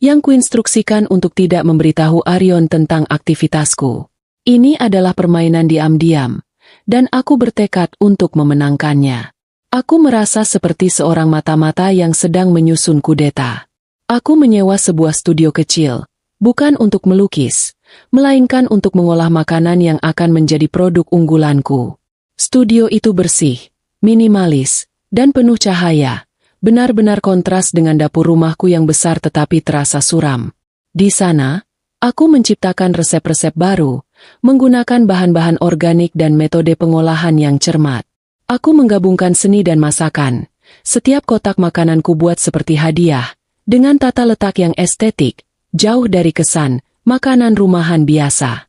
yang kuinstruksikan untuk tidak memberitahu Arion tentang aktivitasku. Ini adalah permainan diam-diam, dan aku bertekad untuk memenangkannya. Aku merasa seperti seorang mata-mata yang sedang menyusun kudeta. Aku menyewa sebuah studio kecil, bukan untuk melukis, melainkan untuk mengolah makanan yang akan menjadi produk unggulanku. Studio itu bersih, minimalis, dan penuh cahaya. Benar-benar kontras dengan dapur rumahku yang besar tetapi terasa suram. Di sana, aku menciptakan resep-resep baru, menggunakan bahan-bahan organik dan metode pengolahan yang cermat. Aku menggabungkan seni dan masakan. Setiap kotak makanan ku buat seperti hadiah, dengan tata letak yang estetik, jauh dari kesan makanan rumahan biasa.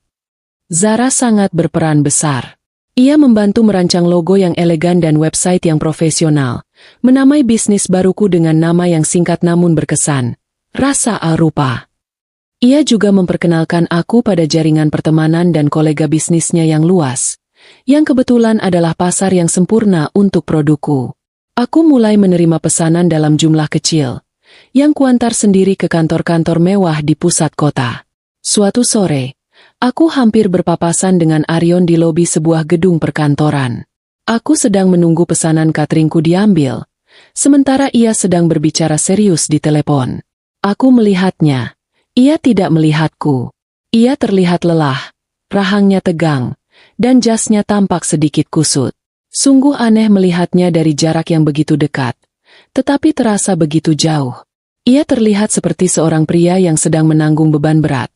Zara sangat berperan besar. Ia membantu merancang logo yang elegan dan website yang profesional, menamai bisnis baruku dengan nama yang singkat namun berkesan, Rasa Arupa. Ia juga memperkenalkan aku pada jaringan pertemanan dan kolega bisnisnya yang luas, yang kebetulan adalah pasar yang sempurna untuk produkku. Aku mulai menerima pesanan dalam jumlah kecil, yang kuantar sendiri ke kantor-kantor mewah di pusat kota. Suatu sore, aku hampir berpapasan dengan Aryon di lobi sebuah gedung perkantoran. Aku sedang menunggu pesanan cateringku diambil, sementara ia sedang berbicara serius di telepon. Aku melihatnya. Ia tidak melihatku. Ia terlihat lelah, rahangnya tegang, dan jasnya tampak sedikit kusut. Sungguh aneh melihatnya dari jarak yang begitu dekat, tetapi terasa begitu jauh. Ia terlihat seperti seorang pria yang sedang menanggung beban berat.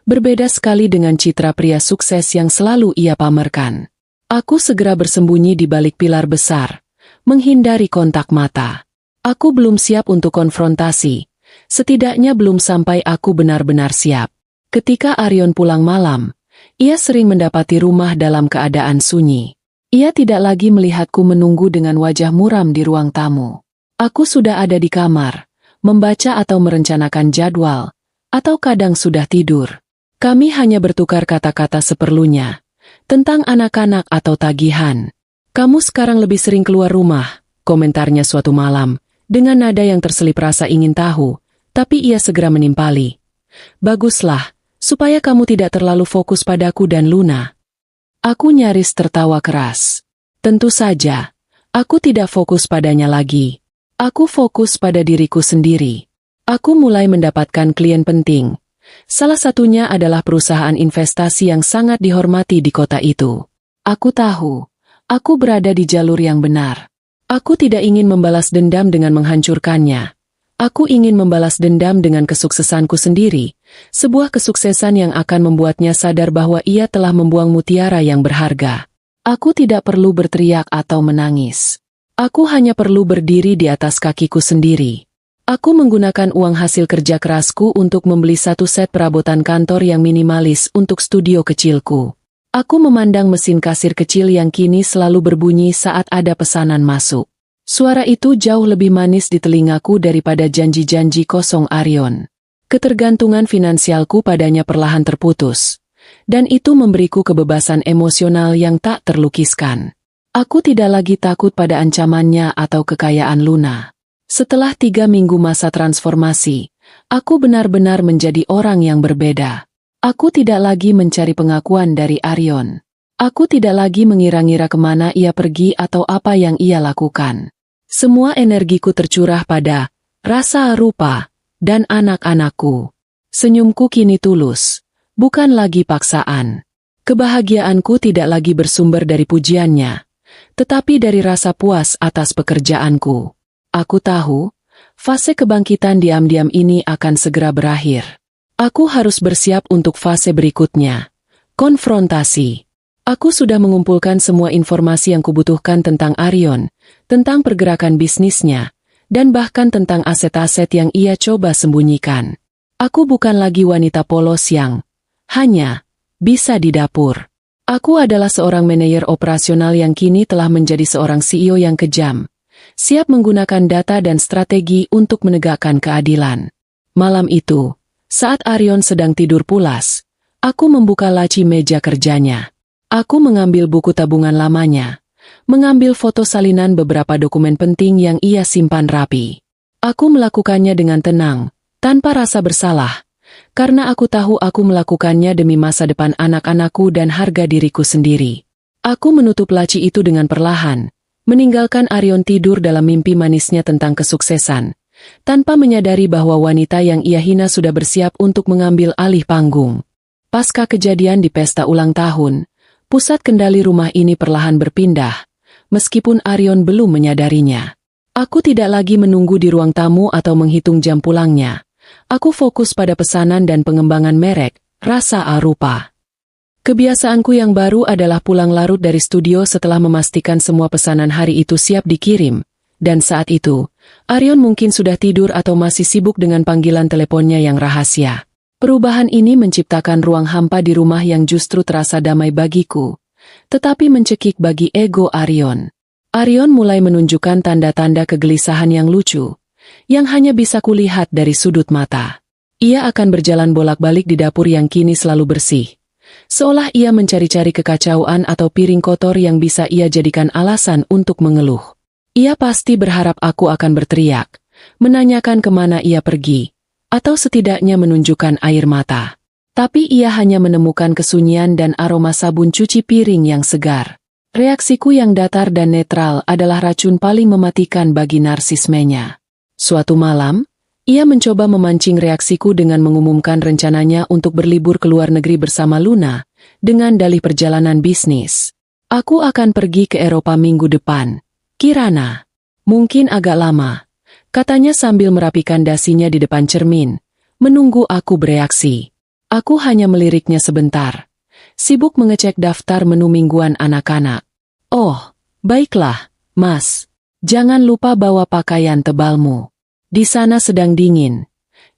Berbeda sekali dengan citra pria sukses yang selalu ia pamerkan. Aku segera bersembunyi di balik pilar besar, menghindari kontak mata. Aku belum siap untuk konfrontasi, setidaknya belum sampai aku benar-benar siap. Ketika Aryon pulang malam, ia sering mendapati rumah dalam keadaan sunyi. Ia tidak lagi melihatku menunggu dengan wajah muram di ruang tamu. Aku sudah ada di kamar, membaca atau merencanakan jadwal, atau kadang sudah tidur. Kami hanya bertukar kata-kata seperlunya, tentang anak-anak atau tagihan. Kamu sekarang lebih sering keluar rumah, komentarnya suatu malam, dengan nada yang terselip rasa ingin tahu, tapi ia segera menimpali. Baguslah, supaya kamu tidak terlalu fokus padaku dan Luna. Aku nyaris tertawa keras. Tentu saja, aku tidak fokus padanya lagi. Aku fokus pada diriku sendiri. Aku mulai mendapatkan klien penting. Salah satunya adalah perusahaan investasi yang sangat dihormati di kota itu. Aku tahu, aku berada di jalur yang benar. Aku tidak ingin membalas dendam dengan menghancurkannya. Aku ingin membalas dendam dengan kesuksesanku sendiri, sebuah kesuksesan yang akan membuatnya sadar bahwa ia telah membuang mutiara yang berharga. Aku tidak perlu berteriak atau menangis. Aku hanya perlu berdiri di atas kakiku sendiri. Aku menggunakan uang hasil kerja kerasku untuk membeli satu set perabotan kantor yang minimalis untuk studio kecilku. Aku memandang mesin kasir kecil yang kini selalu berbunyi saat ada pesanan masuk. Suara itu jauh lebih manis di telingaku daripada janji-janji kosong Aryon. Ketergantungan finansialku padanya perlahan terputus, dan itu memberiku kebebasan emosional yang tak terlukiskan. Aku tidak lagi takut pada ancamannya atau kekayaan Luna. Setelah 3 minggu masa transformasi, aku benar-benar menjadi orang yang berbeda. Aku tidak lagi mencari pengakuan dari Aryon. Aku tidak lagi mengira-ngira kemana ia pergi atau apa yang ia lakukan. Semua energiku tercurah pada Rasa Arupa dan anak-anakku. Senyumku kini tulus, bukan lagi paksaan. Kebahagiaanku tidak lagi bersumber dari pujiannya, tetapi dari rasa puas atas pekerjaanku. Aku tahu, fase kebangkitan diam-diam ini akan segera berakhir. Aku harus bersiap untuk fase berikutnya, konfrontasi. Aku sudah mengumpulkan semua informasi yang kubutuhkan tentang Aryon, tentang pergerakan bisnisnya, dan bahkan tentang aset-aset yang ia coba sembunyikan. Aku bukan lagi wanita polos yang hanya bisa di dapur. Aku adalah seorang manajer operasional yang kini telah menjadi seorang CEO yang kejam, siap menggunakan data dan strategi untuk menegakkan keadilan. Malam itu, saat Aryon sedang tidur pulas, aku membuka laci meja kerjanya. Aku mengambil buku tabungan lamanya, mengambil foto salinan beberapa dokumen penting yang ia simpan rapi. Aku melakukannya dengan tenang, tanpa rasa bersalah, karena aku tahu aku melakukannya demi masa depan anak-anakku dan harga diriku sendiri. Aku menutup laci itu dengan perlahan, meninggalkan Aryon tidur dalam mimpi manisnya tentang kesuksesan, tanpa menyadari bahwa wanita yang ia hina sudah bersiap untuk mengambil alih panggung. Pasca kejadian di pesta ulang tahun, Pusat kendali rumah ini perlahan berpindah, meskipun Arion belum menyadarinya. Aku tidak lagi menunggu di ruang tamu atau menghitung jam pulangnya. Aku fokus pada pesanan dan pengembangan merek, rasa Arupa. Kebiasaanku yang baru adalah pulang larut dari studio setelah memastikan semua pesanan hari itu siap dikirim. Dan saat itu, Arion mungkin sudah tidur atau masih sibuk dengan panggilan teleponnya yang rahasia. Perubahan ini menciptakan ruang hampa di rumah yang justru terasa damai bagiku, tetapi mencekik bagi ego Arion. Arion mulai menunjukkan tanda-tanda kegelisahan yang lucu, yang hanya bisa kulihat dari sudut mata. Ia akan berjalan bolak-balik di dapur yang kini selalu bersih, seolah ia mencari-cari kekacauan atau piring kotor yang bisa ia jadikan alasan untuk mengeluh. Ia pasti berharap aku akan berteriak, menanyakan kemana ia pergi, atau setidaknya menunjukkan air mata. Tapi ia hanya menemukan kesunyian dan aroma sabun cuci piring yang segar. Reaksiku yang datar dan netral adalah racun paling mematikan bagi narsismenya. Suatu malam, ia mencoba memancing reaksiku dengan mengumumkan rencananya untuk berlibur ke luar negeri bersama Luna, dengan dalih perjalanan bisnis. Aku akan pergi ke Eropa minggu depan. Kirana, mungkin agak lama, katanya sambil merapikan dasinya di depan cermin, menunggu aku bereaksi. Aku hanya meliriknya sebentar, sibuk mengecek daftar menu mingguan anak-anak. Oh, baiklah, Mas. Jangan lupa bawa pakaian tebalmu. Di sana sedang dingin.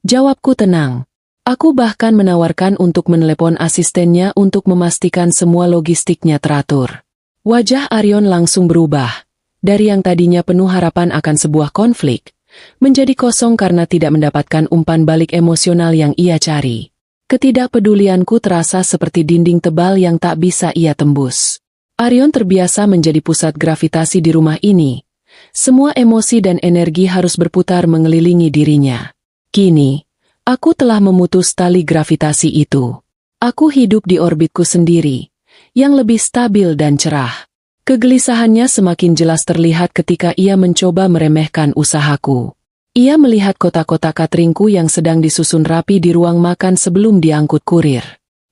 Jawabku tenang. Aku bahkan menawarkan untuk menelepon asistennya untuk memastikan semua logistiknya teratur. Wajah Arion langsung berubah. Dari yang tadinya penuh harapan akan sebuah konflik, menjadi kosong karena tidak mendapatkan umpan balik emosional yang ia cari. Ketidakpedulianku terasa seperti dinding tebal yang tak bisa ia tembus. Arion terbiasa menjadi pusat gravitasi di rumah ini. Semua emosi dan energi harus berputar mengelilingi dirinya. Kini, aku telah memutus tali gravitasi itu. Aku hidup di orbitku sendiri, yang lebih stabil dan cerah. Kegelisahannya semakin jelas terlihat ketika ia mencoba meremehkan usahaku. Ia melihat kotak-kotak cateringku yang sedang disusun rapi di ruang makan sebelum diangkut kurir.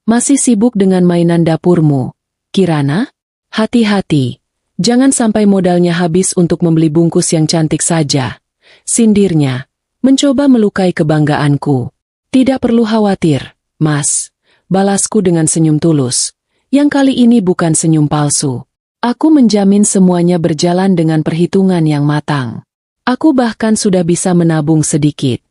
Masih sibuk dengan mainan dapurmu, Kirana? Hati-hati, jangan sampai modalnya habis untuk membeli bungkus yang cantik saja. Sindirnya, mencoba melukai kebanggaanku. Tidak perlu khawatir, Mas. Balasku dengan senyum tulus, yang kali ini bukan senyum palsu. Aku menjamin semuanya berjalan dengan perhitungan yang matang. Aku bahkan sudah bisa menabung sedikit.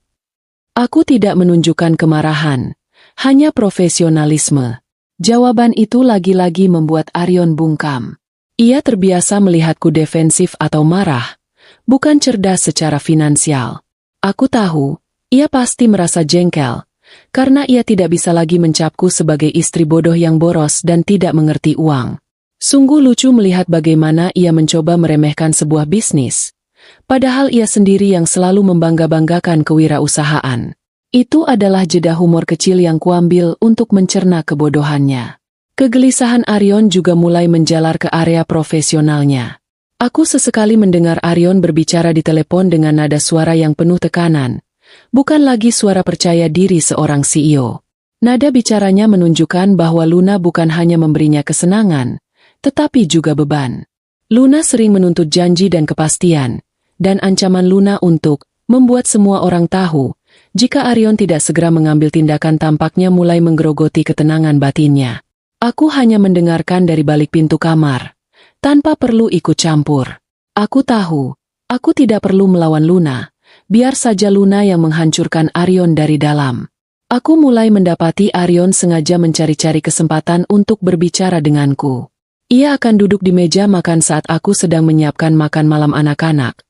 Aku tidak menunjukkan kemarahan, hanya profesionalisme. Jawaban itu lagi-lagi membuat Arion bungkam. Ia terbiasa melihatku defensif atau marah, bukan cerdas secara finansial. Aku tahu, ia pasti merasa jengkel, karena ia tidak bisa lagi mencapku sebagai istri bodoh yang boros dan tidak mengerti uang. Sungguh lucu melihat bagaimana ia mencoba meremehkan sebuah bisnis, padahal ia sendiri yang selalu membangga-banggakan kewirausahaan. Itu adalah jeda humor kecil yang kuambil untuk mencerna kebodohannya. Kegelisahan Arion juga mulai menjalar ke area profesionalnya. Aku sesekali mendengar Arion berbicara di telepon dengan nada suara yang penuh tekanan, bukan lagi suara percaya diri seorang CEO. Nada bicaranya menunjukkan bahwa Luna bukan hanya memberinya kesenangan, tetapi juga beban. Luna sering menuntut janji dan kepastian, dan ancaman Luna untuk membuat semua orang tahu, jika Arion tidak segera mengambil tindakan tampaknya mulai menggerogoti ketenangan batinnya. Aku hanya mendengarkan dari balik pintu kamar, tanpa perlu ikut campur. Aku tahu, aku tidak perlu melawan Luna, biar saja Luna yang menghancurkan Arion dari dalam. Aku mulai mendapati Arion sengaja mencari-cari kesempatan untuk berbicara denganku. Ia akan duduk di meja makan saat aku sedang menyiapkan makan malam anak-anak,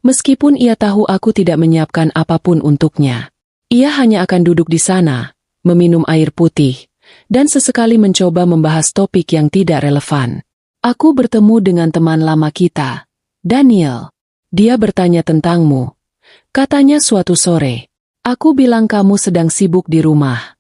meskipun ia tahu aku tidak menyiapkan apapun untuknya. Ia hanya akan duduk di sana, meminum air putih, dan sesekali mencoba membahas topik yang tidak relevan. Aku bertemu dengan teman lama kita, Daniel. Dia bertanya tentangmu. Katanya suatu sore. Aku bilang kamu sedang sibuk di rumah.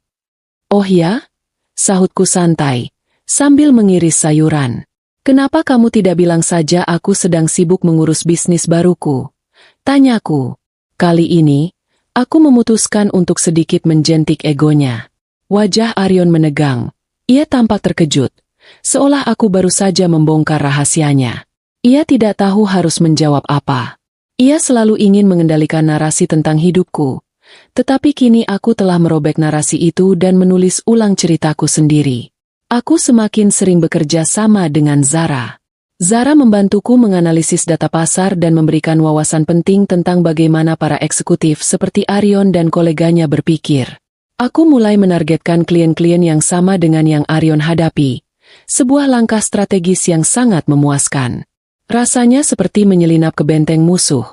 Oh ya? Sahutku santai, sambil mengiris sayuran. Kenapa kamu tidak bilang saja aku sedang sibuk mengurus bisnis baruku? Tanyaku. Kali ini, aku memutuskan untuk sedikit menjentik egonya. Wajah Arion menegang. Ia tampak terkejut, seolah aku baru saja membongkar rahasianya. Ia tidak tahu harus menjawab apa. Ia selalu ingin mengendalikan narasi tentang hidupku. Tetapi kini aku telah merobek narasi itu dan menulis ulang ceritaku sendiri. Aku semakin sering bekerja sama dengan Zara. Zara membantuku menganalisis data pasar dan memberikan wawasan penting tentang bagaimana para eksekutif seperti Arion dan koleganya berpikir. Aku mulai menargetkan klien-klien yang sama dengan yang Arion hadapi. Sebuah langkah strategis yang sangat memuaskan. Rasanya seperti menyelinap ke benteng musuh,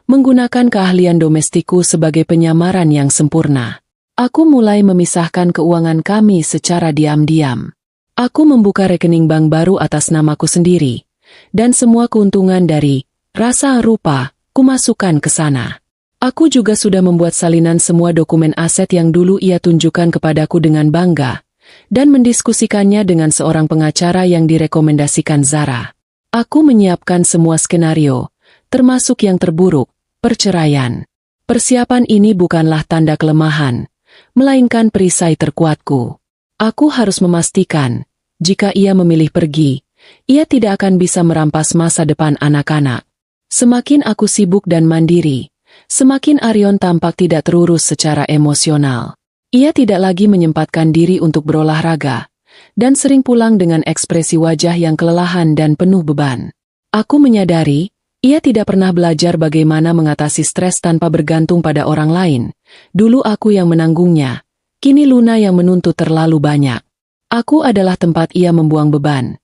menggunakan keahlian domestikku sebagai penyamaran yang sempurna. Aku mulai memisahkan keuangan kami secara diam-diam. Aku membuka rekening bank baru atas namaku sendiri, dan semua keuntungan dari rasa rupa kumasukkan ke sana. Aku juga sudah membuat salinan semua dokumen aset yang dulu ia tunjukkan kepadaku dengan bangga, dan mendiskusikannya dengan seorang pengacara yang direkomendasikan Zara. Aku menyiapkan semua skenario, termasuk yang terburuk, perceraian. Persiapan ini bukanlah tanda kelemahan, melainkan perisai terkuatku. Aku harus memastikan, jika ia memilih pergi, ia tidak akan bisa merampas masa depan anak-anak. Semakin aku sibuk dan mandiri, semakin Arion tampak tidak terurus secara emosional. Ia tidak lagi menyempatkan diri untuk berolahraga, dan sering pulang dengan ekspresi wajah yang kelelahan dan penuh beban. Aku menyadari, ia tidak pernah belajar bagaimana mengatasi stres tanpa bergantung pada orang lain. Dulu aku yang menanggungnya, kini Luna yang menuntut terlalu banyak. Aku adalah tempat ia membuang beban,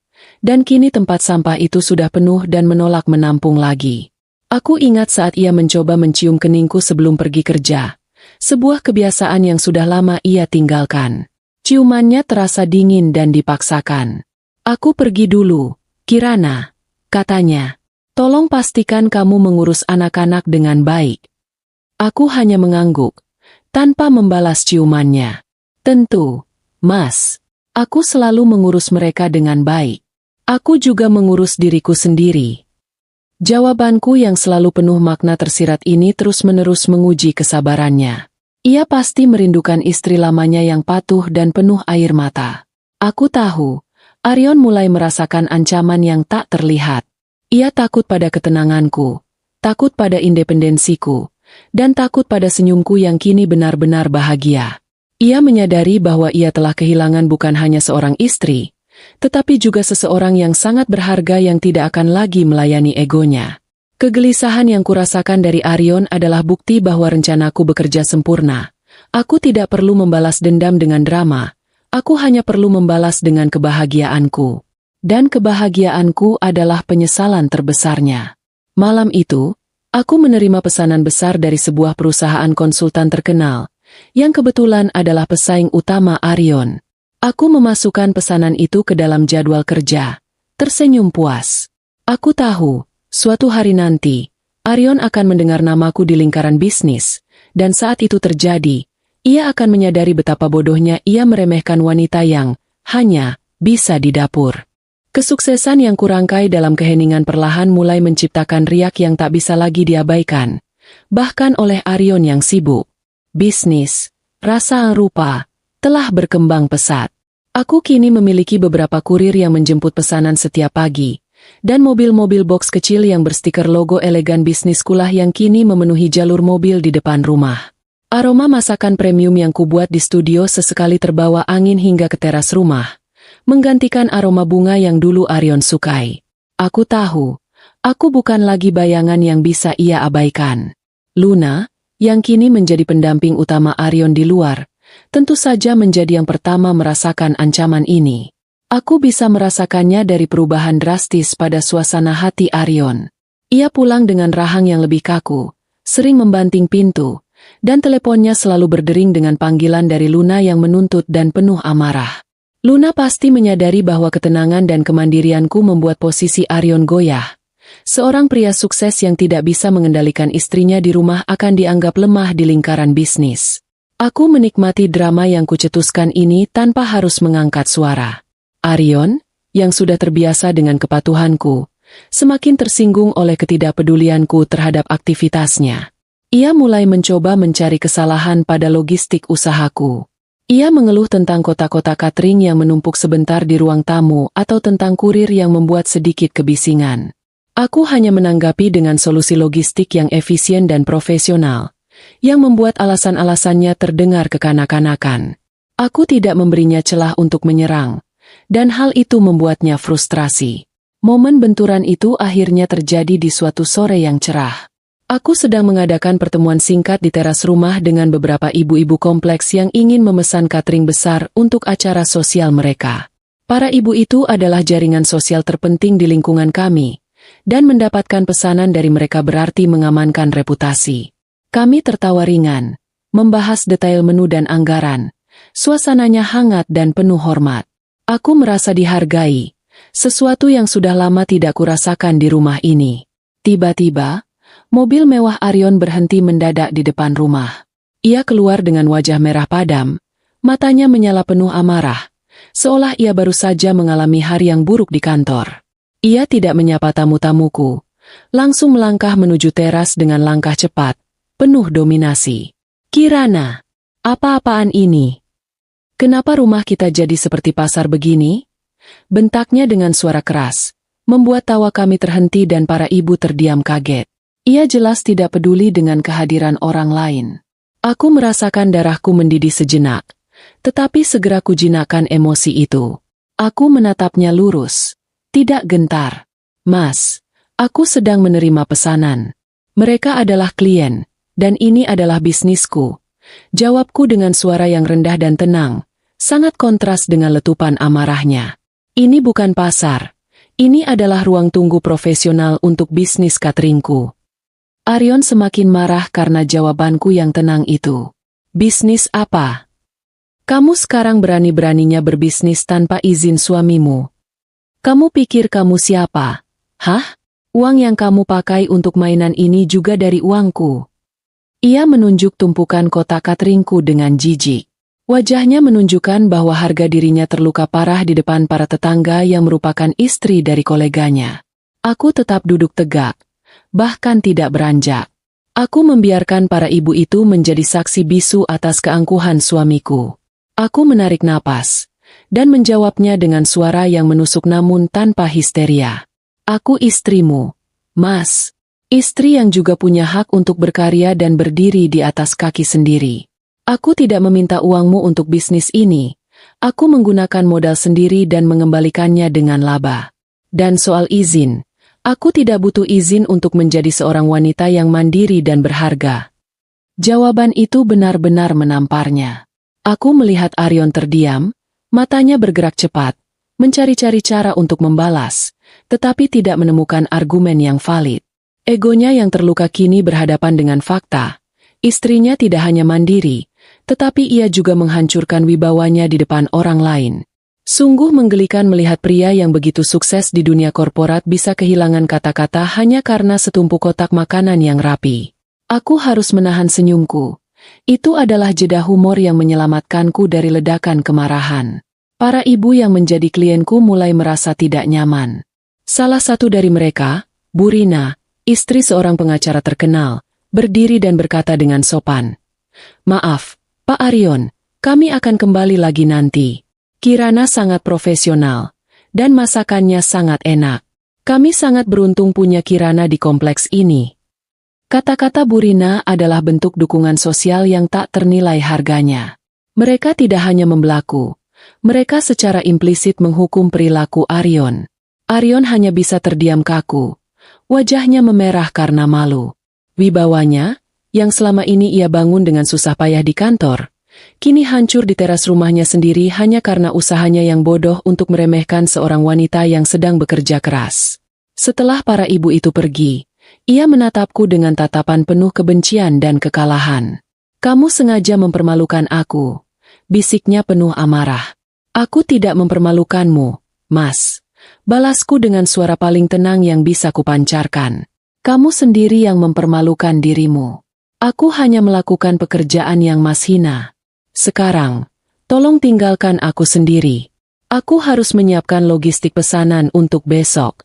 dan kini tempat sampah itu sudah penuh dan menolak menampung lagi. Aku ingat saat ia mencoba mencium keningku sebelum pergi kerja, sebuah kebiasaan yang sudah lama ia tinggalkan. Ciumannya terasa dingin dan dipaksakan. Aku pergi dulu, Kirana, katanya. Tolong pastikan kamu mengurus anak-anak dengan baik. Aku hanya mengangguk, tanpa membalas ciumannya. Tentu, Mas. Aku selalu mengurus mereka dengan baik. Aku juga mengurus diriku sendiri. Jawabanku yang selalu penuh makna tersirat ini terus-menerus menguji kesabarannya. Ia pasti merindukan istri lamanya yang patuh dan penuh air mata. Aku tahu, Arion mulai merasakan ancaman yang tak terlihat. Ia takut pada ketenanganku, takut pada independensiku, dan takut pada senyumku yang kini benar-benar bahagia. Ia menyadari bahwa ia telah kehilangan bukan hanya seorang istri, tetapi juga seseorang yang sangat berharga yang tidak akan lagi melayani egonya. Kegelisahan yang kurasakan dari Arion adalah bukti bahwa rencanaku bekerja sempurna. Aku tidak perlu membalas dendam dengan drama, aku hanya perlu membalas dengan kebahagiaanku. Dan kebahagiaanku adalah penyesalan terbesarnya. Malam itu, aku menerima pesanan besar dari sebuah perusahaan konsultan terkenal, yang kebetulan adalah pesaing utama Arion. Aku memasukkan pesanan itu ke dalam jadwal kerja, tersenyum puas. Aku tahu, suatu hari nanti, Arion akan mendengar namaku di lingkaran bisnis, dan saat itu terjadi, ia akan menyadari betapa bodohnya ia meremehkan wanita yang hanya bisa di dapur. Kesuksesan yang kurangkai dalam keheningan perlahan mulai menciptakan riak yang tak bisa lagi diabaikan, bahkan oleh Arion yang sibuk. Bisnis, rasa rupa, telah berkembang pesat. Aku kini memiliki beberapa kurir yang menjemput pesanan setiap pagi, dan mobil-mobil box kecil yang berstiker logo elegan bisniskulah yang kini memenuhi jalur mobil di depan rumah. Aroma masakan premium yang kubuat di studio sesekali terbawa angin hingga ke teras rumah, menggantikan aroma bunga yang dulu Arion sukai. Aku tahu, aku bukan lagi bayangan yang bisa ia abaikan. Luna, yang kini menjadi pendamping utama Arion di luar, tentu saja menjadi yang pertama merasakan ancaman ini. Aku bisa merasakannya dari perubahan drastis pada suasana hati Arion. Ia pulang dengan rahang yang lebih kaku, sering membanting pintu, dan teleponnya selalu berdering dengan panggilan dari Luna yang menuntut dan penuh amarah. Luna pasti menyadari bahwa ketenangan dan kemandirianku membuat posisi Arion goyah. Seorang pria sukses yang tidak bisa mengendalikan istrinya di rumah akan dianggap lemah di lingkaran bisnis. Aku menikmati drama yang kucetuskan ini tanpa harus mengangkat suara. Arion, yang sudah terbiasa dengan kepatuhanku, semakin tersinggung oleh ketidakpedulianku terhadap aktivitasnya. Ia mulai mencoba mencari kesalahan pada logistik usahaku. Ia mengeluh tentang kotak-kotak catering yang menumpuk sebentar di ruang tamu atau tentang kurir yang membuat sedikit kebisingan. Aku hanya menanggapi dengan solusi logistik yang efisien dan profesional, yang membuat alasan-alasannya terdengar kekanak-kanakan. Aku tidak memberinya celah untuk menyerang, dan hal itu membuatnya frustrasi. Momen benturan itu akhirnya terjadi di suatu sore yang cerah. Aku sedang mengadakan pertemuan singkat di teras rumah dengan beberapa ibu-ibu kompleks yang ingin memesan catering besar untuk acara sosial mereka. Para ibu itu adalah jaringan sosial terpenting di lingkungan kami, dan mendapatkan pesanan dari mereka berarti mengamankan reputasi. Kami tertawa ringan, membahas detail menu dan anggaran. Suasananya hangat dan penuh hormat. Aku merasa dihargai, sesuatu yang sudah lama tidak kurasakan di rumah ini. Tiba-tiba, mobil mewah Aryon berhenti mendadak di depan rumah. Ia keluar dengan wajah merah padam, matanya menyala penuh amarah, seolah ia baru saja mengalami hari yang buruk di kantor. Ia tidak menyapa tamu-tamuku, langsung melangkah menuju teras dengan langkah cepat, penuh dominasi. "Kirana, apa-apaan ini? Kenapa rumah kita jadi seperti pasar begini?" Bentaknya dengan suara keras, membuat tawa kami terhenti dan para ibu terdiam kaget. Ia jelas tidak peduli dengan kehadiran orang lain. Aku merasakan darahku mendidih sejenak, tetapi segera kujinakkan emosi itu. Aku menatapnya lurus, tidak gentar. "Mas, aku sedang menerima pesanan. Mereka adalah klien, dan ini adalah bisnisku," jawabku dengan suara yang rendah dan tenang, sangat kontras dengan letupan amarahnya. "Ini bukan pasar. Ini adalah ruang tunggu profesional untuk bisnis cateringku." Aryon semakin marah karena jawabanku yang tenang itu. "Bisnis apa? Kamu sekarang berani-beraninya berbisnis tanpa izin suamimu. Kamu pikir kamu siapa? Hah? Uang yang kamu pakai untuk mainan ini juga dari uangku." Ia menunjuk tumpukan kotak cateringku dengan jijik. Wajahnya menunjukkan bahwa harga dirinya terluka parah di depan para tetangga yang merupakan istri dari koleganya. Aku tetap duduk tegak, bahkan tidak beranjak. Aku membiarkan para ibu itu menjadi saksi bisu atas keangkuhan suamiku. Aku menarik napas, dan menjawabnya dengan suara yang menusuk namun tanpa histeria. "Aku istrimu, Mas. Istri yang juga punya hak untuk berkarya dan berdiri di atas kaki sendiri. Aku tidak meminta uangmu untuk bisnis ini. Aku menggunakan modal sendiri dan mengembalikannya dengan laba. Dan soal izin, aku tidak butuh izin untuk menjadi seorang wanita yang mandiri dan berharga." Jawaban itu benar-benar menamparnya. Aku melihat Aryon terdiam, matanya bergerak cepat, mencari-cari cara untuk membalas, tetapi tidak menemukan argumen yang valid. Egonya yang terluka kini berhadapan dengan fakta. Istrinya tidak hanya mandiri, tetapi ia juga menghancurkan wibawanya di depan orang lain. Sungguh menggelikan melihat pria yang begitu sukses di dunia korporat bisa kehilangan kata-kata hanya karena setumpuk kotak makanan yang rapi. Aku harus menahan senyumku. Itu adalah jeda humor yang menyelamatkanku dari ledakan kemarahan. Para ibu yang menjadi klienku mulai merasa tidak nyaman. Salah satu dari mereka, Bu Rina, istri seorang pengacara terkenal, berdiri dan berkata dengan sopan, "Maaf, Pak Aryon, kami akan kembali lagi nanti. Kirana sangat profesional, dan masakannya sangat enak. Kami sangat beruntung punya Kirana di kompleks ini." Kata-kata Bu Rina adalah bentuk dukungan sosial yang tak ternilai harganya. Mereka tidak hanya membelaku, mereka secara implisit menghukum perilaku Aryon. Aryon hanya bisa terdiam kaku. Wajahnya memerah karena malu. Wibawanya, yang selama ini ia bangun dengan susah payah di kantor, kini hancur di teras rumahnya sendiri hanya karena usahanya yang bodoh untuk meremehkan seorang wanita yang sedang bekerja keras. Setelah para ibu itu pergi, ia menatapku dengan tatapan penuh kebencian dan kekalahan. "Kamu sengaja mempermalukan aku," bisiknya penuh amarah. "Aku tidak mempermalukanmu, Mas," balasku dengan suara paling tenang yang bisa kupancarkan. "Kamu sendiri yang mempermalukan dirimu. Aku hanya melakukan pekerjaan yang Mas hina. Sekarang, tolong tinggalkan aku sendiri. Aku harus menyiapkan logistik pesanan untuk besok."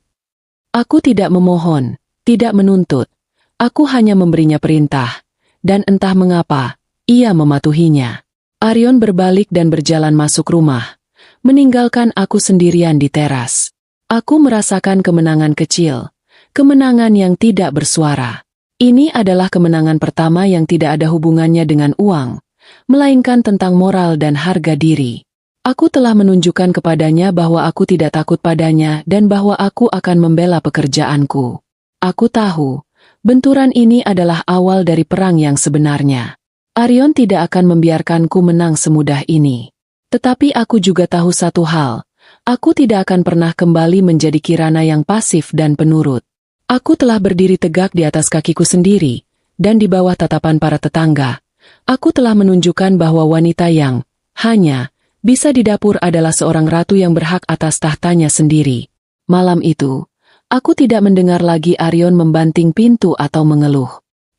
Aku tidak memohon, tidak menuntut. Aku hanya memberinya perintah, dan entah mengapa, ia mematuhinya. Arion berbalik dan berjalan masuk rumah, meninggalkan aku sendirian di teras. Aku merasakan kemenangan kecil, kemenangan yang tidak bersuara. Ini adalah kemenangan pertama yang tidak ada hubungannya dengan uang, melainkan tentang moral dan harga diri. Aku telah menunjukkan kepadanya bahwa aku tidak takut padanya dan bahwa aku akan membela pekerjaanku. Aku tahu, benturan ini adalah awal dari perang yang sebenarnya. Arion tidak akan membiarkanku menang semudah ini. Tetapi aku juga tahu satu hal, aku tidak akan pernah kembali menjadi Kirana yang pasif dan penurut. Aku telah berdiri tegak di atas kakiku sendiri, dan di bawah tatapan para tetangga. Aku telah menunjukkan bahwa wanita yang hanya bisa di dapur adalah seorang ratu yang berhak atas tahtanya sendiri. Malam itu, aku tidak mendengar lagi Arion membanting pintu atau mengeluh.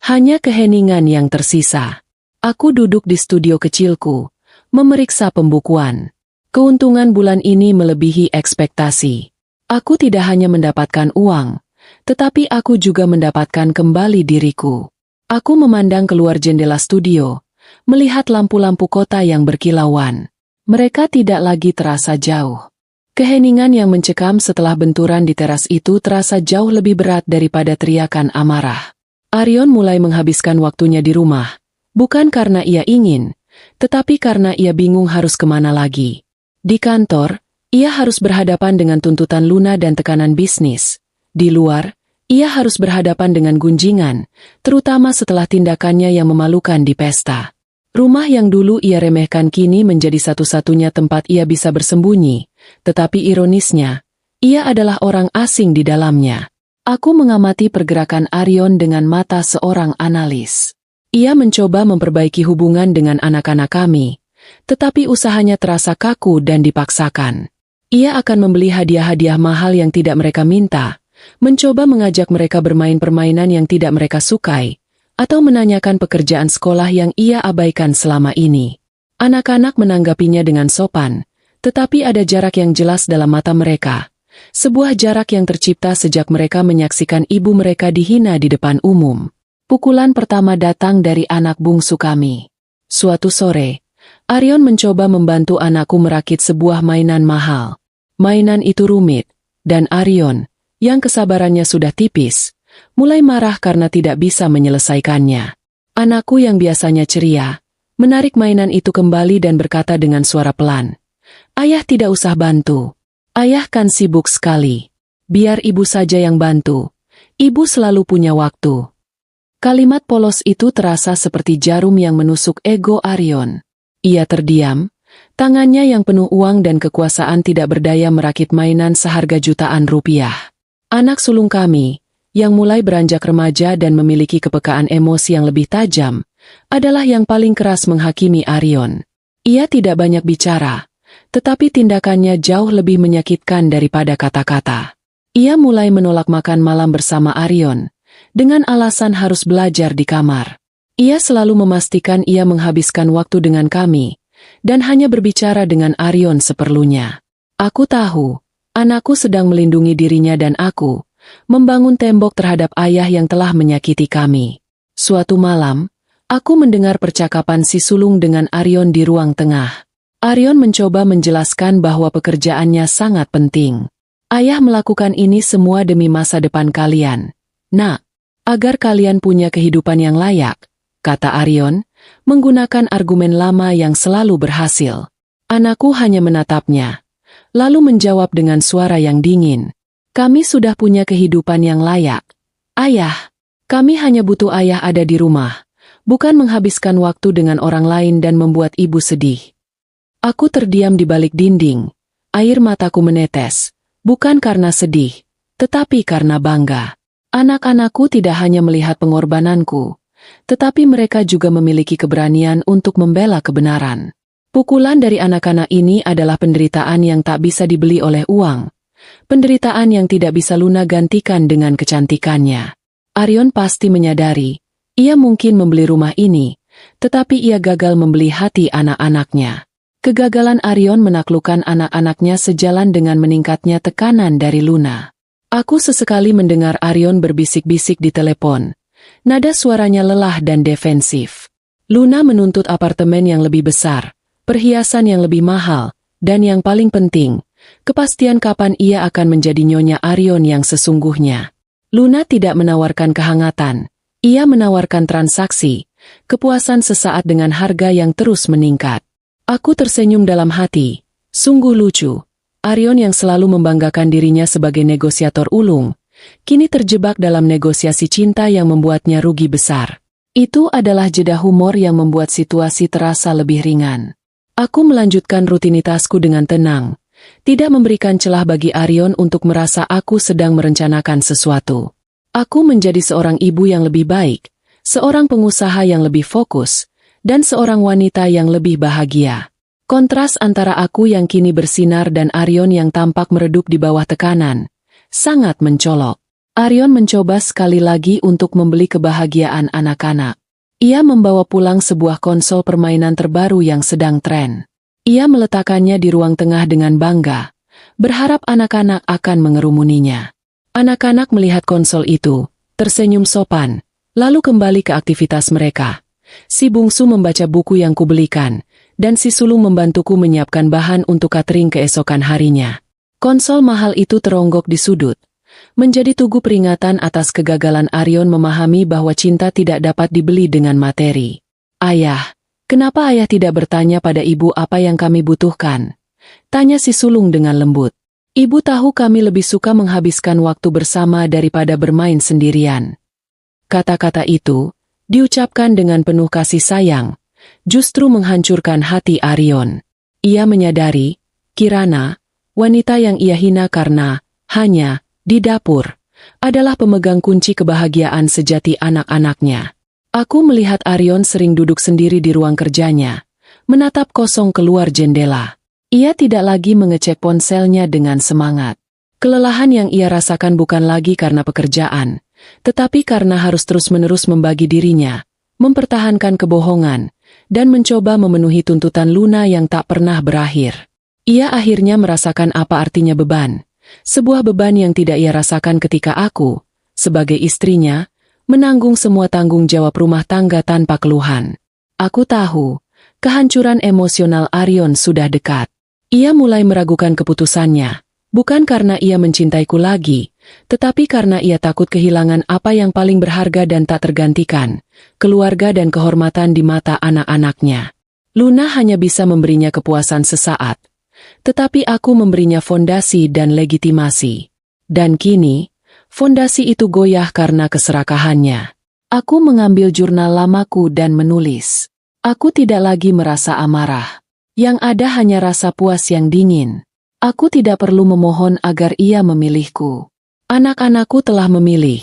Hanya keheningan yang tersisa. Aku duduk di studio kecilku, memeriksa pembukuan. Keuntungan bulan ini melebihi ekspektasi. Aku tidak hanya mendapatkan uang, tetapi aku juga mendapatkan kembali diriku. Aku memandang keluar jendela studio, melihat lampu-lampu kota yang berkilauan. Mereka tidak lagi terasa jauh. Keheningan yang mencekam setelah benturan di teras itu terasa jauh lebih berat daripada teriakan amarah. Arion mulai menghabiskan waktunya di rumah, bukan karena ia ingin, tetapi karena ia bingung harus kemana lagi. Di kantor, ia harus berhadapan dengan tuntutan Luna dan tekanan bisnis. Di luar, ia harus berhadapan dengan gunjingan, terutama setelah tindakannya yang memalukan di pesta. Rumah yang dulu ia remehkan kini menjadi satu-satunya tempat ia bisa bersembunyi, tetapi ironisnya, ia adalah orang asing di dalamnya. Aku mengamati pergerakan Arion dengan mata seorang analis. Ia mencoba memperbaiki hubungan dengan anak-anak kami, tetapi usahanya terasa kaku dan dipaksakan. Ia akan membeli hadiah-hadiah mahal yang tidak mereka minta, mencoba mengajak mereka bermain permainan yang tidak mereka sukai, atau menanyakan pekerjaan sekolah yang ia abaikan selama ini. Anak-anak menanggapinya dengan sopan, tetapi ada jarak yang jelas dalam mata mereka. Sebuah jarak yang tercipta sejak mereka menyaksikan ibu mereka dihina di depan umum. Pukulan pertama datang dari anak bungsu kami. Suatu sore, Arion mencoba membantu anakku merakit sebuah mainan mahal. Mainan itu rumit, dan Arion, yang kesabarannya sudah tipis, mulai marah karena tidak bisa menyelesaikannya. Anakku yang biasanya ceria, menarik mainan itu kembali dan berkata dengan suara pelan, "Ayah tidak usah bantu. Ayah kan sibuk sekali. Biar ibu saja yang bantu. Ibu selalu punya waktu." Kalimat polos itu terasa seperti jarum yang menusuk ego Arion. Ia terdiam, tangannya yang penuh uang dan kekuasaan tidak berdaya merakit mainan seharga jutaan rupiah. Anak sulung kami, yang mulai beranjak remaja dan memiliki kepekaan emosi yang lebih tajam, adalah yang paling keras menghakimi Arion. Ia tidak banyak bicara, tetapi tindakannya jauh lebih menyakitkan daripada kata-kata. Ia mulai menolak makan malam bersama Arion, dengan alasan harus belajar di kamar. Ia selalu memastikan ia menghabiskan waktu dengan kami, dan hanya berbicara dengan Arion seperlunya. Aku tahu, anakku sedang melindungi dirinya dan aku, membangun tembok terhadap ayah yang telah menyakiti kami. Suatu malam, aku mendengar percakapan si sulung dengan Arion di ruang tengah. Arion mencoba menjelaskan bahwa pekerjaannya sangat penting. Ayah melakukan ini semua demi masa depan kalian. Nak, agar kalian punya kehidupan yang layak, kata Arion, menggunakan argumen lama yang selalu berhasil. Anakku hanya menatapnya, lalu menjawab dengan suara yang dingin. Kami sudah punya kehidupan yang layak. Ayah, kami hanya butuh ayah ada di rumah, bukan menghabiskan waktu dengan orang lain dan membuat ibu sedih. Aku terdiam di balik dinding, air mataku menetes, bukan karena sedih, tetapi karena bangga. Anak-anakku tidak hanya melihat pengorbananku, tetapi mereka juga memiliki keberanian untuk membela kebenaran. Pukulan dari anak-anak ini adalah penderitaan yang tak bisa dibeli oleh uang. Penderitaan yang tidak bisa Luna gantikan dengan kecantikannya. Arion pasti menyadari, ia mungkin membeli rumah ini, tetapi ia gagal membeli hati anak-anaknya. Kegagalan Arion menaklukkan anak-anaknya sejalan dengan meningkatnya tekanan dari Luna. Aku sesekali mendengar Arion berbisik-bisik di telepon. Nada suaranya lelah dan defensif. Luna menuntut apartemen yang lebih besar, perhiasan yang lebih mahal, dan yang paling penting, kepastian kapan ia akan menjadi Nyonya Arion yang sesungguhnya. Luna tidak menawarkan kehangatan, ia menawarkan transaksi, kepuasan sesaat dengan harga yang terus meningkat. Aku tersenyum dalam hati, sungguh lucu. Arion yang selalu membanggakan dirinya sebagai negosiator ulung, kini terjebak dalam negosiasi cinta yang membuatnya rugi besar. Itu adalah jeda humor yang membuat situasi terasa lebih ringan. Aku melanjutkan rutinitasku dengan tenang, tidak memberikan celah bagi Arion untuk merasa aku sedang merencanakan sesuatu. Aku menjadi seorang ibu yang lebih baik, seorang pengusaha yang lebih fokus, dan seorang wanita yang lebih bahagia. Kontras antara aku yang kini bersinar dan Arion yang tampak meredup di bawah tekanan, sangat mencolok. Arion mencoba sekali lagi untuk membeli kebahagiaan anak-anak. Ia membawa pulang sebuah konsol permainan terbaru yang sedang tren. Ia meletakkannya di ruang tengah dengan bangga, berharap anak-anak akan mengerumuninya. Anak-anak melihat konsol itu, tersenyum sopan, lalu kembali ke aktivitas mereka. Si bungsu membaca buku yang kubelikan, dan si sulung membantuku menyiapkan bahan untuk catering keesokan harinya. Konsol mahal itu teronggok di sudut, menjadi tugu peringatan atas kegagalan Arion memahami bahwa cinta tidak dapat dibeli dengan materi. Ayah, kenapa ayah tidak bertanya pada ibu apa yang kami butuhkan? Tanya si sulung dengan lembut. Ibu tahu kami lebih suka menghabiskan waktu bersama daripada bermain sendirian. Kata-kata itu, diucapkan dengan penuh kasih sayang, justru menghancurkan hati Arion. Ia menyadari, Kirana, wanita yang ia hina karena hanya di dapur, adalah pemegang kunci kebahagiaan sejati anak-anaknya. Aku melihat Arion sering duduk sendiri di ruang kerjanya, menatap kosong keluar jendela. Ia tidak lagi mengecek ponselnya dengan semangat. Kelelahan yang ia rasakan bukan lagi karena pekerjaan, tetapi karena harus terus-menerus membagi dirinya, mempertahankan kebohongan, dan mencoba memenuhi tuntutan Luna yang tak pernah berakhir. Ia akhirnya merasakan apa artinya beban. Sebuah beban yang tidak ia rasakan ketika aku, sebagai istrinya, menanggung semua tanggung jawab rumah tangga tanpa keluhan. Aku tahu, kehancuran emosional Arion sudah dekat. Ia mulai meragukan keputusannya, bukan karena ia mencintaiku lagi, tetapi karena ia takut kehilangan apa yang paling berharga dan tak tergantikan, keluarga dan kehormatan di mata anak-anaknya. Luna hanya bisa memberinya kepuasan sesaat, tetapi aku memberinya fondasi dan legitimasi. Dan kini, fondasi itu goyah karena keserakahannya. Aku mengambil jurnal lamaku dan menulis. Aku tidak lagi merasa amarah. Yang ada hanya rasa puas yang dingin. Aku tidak perlu memohon agar ia memilihku. Anak-anakku telah memilih,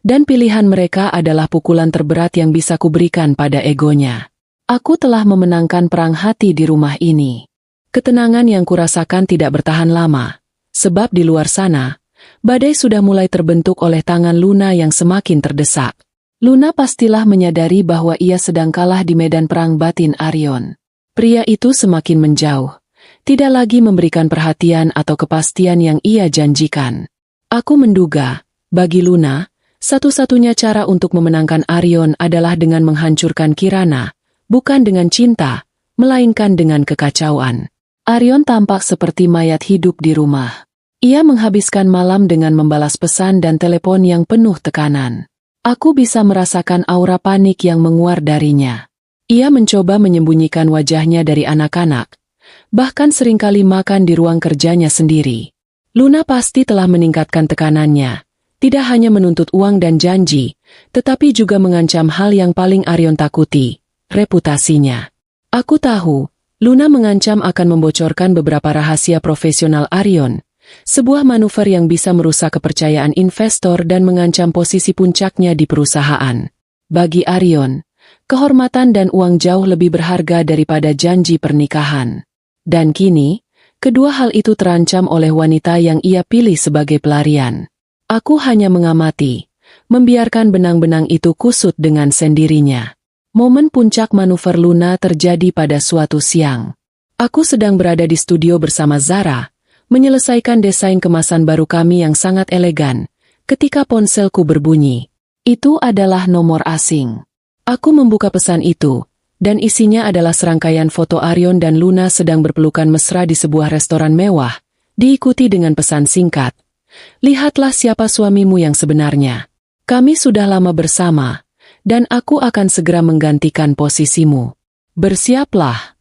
dan pilihan mereka adalah pukulan terberat yang bisa kuberikan pada egonya. Aku telah memenangkan perang hati di rumah ini. Ketenangan yang kurasakan tidak bertahan lama, sebab di luar sana, badai sudah mulai terbentuk oleh tangan Luna yang semakin terdesak. Luna pastilah menyadari bahwa ia sedang kalah di medan perang batin Arion. Pria itu semakin menjauh, tidak lagi memberikan perhatian atau kepastian yang ia janjikan. Aku menduga, bagi Luna, satu-satunya cara untuk memenangkan Arion adalah dengan menghancurkan Kirana, bukan dengan cinta, melainkan dengan kekacauan. Arion tampak seperti mayat hidup di rumah. Ia menghabiskan malam dengan membalas pesan dan telepon yang penuh tekanan. Aku bisa merasakan aura panik yang menguar darinya. Ia mencoba menyembunyikan wajahnya dari anak-anak, bahkan seringkali makan di ruang kerjanya sendiri. Luna pasti telah meningkatkan tekanannya, tidak hanya menuntut uang dan janji, tetapi juga mengancam hal yang paling Arion takuti, reputasinya. Aku tahu, Luna mengancam akan membocorkan beberapa rahasia profesional Arion, sebuah manuver yang bisa merusak kepercayaan investor dan mengancam posisi puncaknya di perusahaan. Bagi Arion, kehormatan dan uang jauh lebih berharga daripada janji pernikahan. Dan kini, kedua hal itu terancam oleh wanita yang ia pilih sebagai pelarian. Aku hanya mengamati, membiarkan benang-benang itu kusut dengan sendirinya. Momen puncak manuver Luna terjadi pada suatu siang. Aku sedang berada di studio bersama Zara, menyelesaikan desain kemasan baru kami yang sangat elegan, ketika ponselku berbunyi. Itu adalah nomor asing. Aku membuka pesan itu, dan isinya adalah serangkaian foto Arion dan Luna sedang berpelukan mesra di sebuah restoran mewah, diikuti dengan pesan singkat. Lihatlah siapa suamimu yang sebenarnya. Kami sudah lama bersama, dan aku akan segera menggantikan posisimu. Bersiaplah.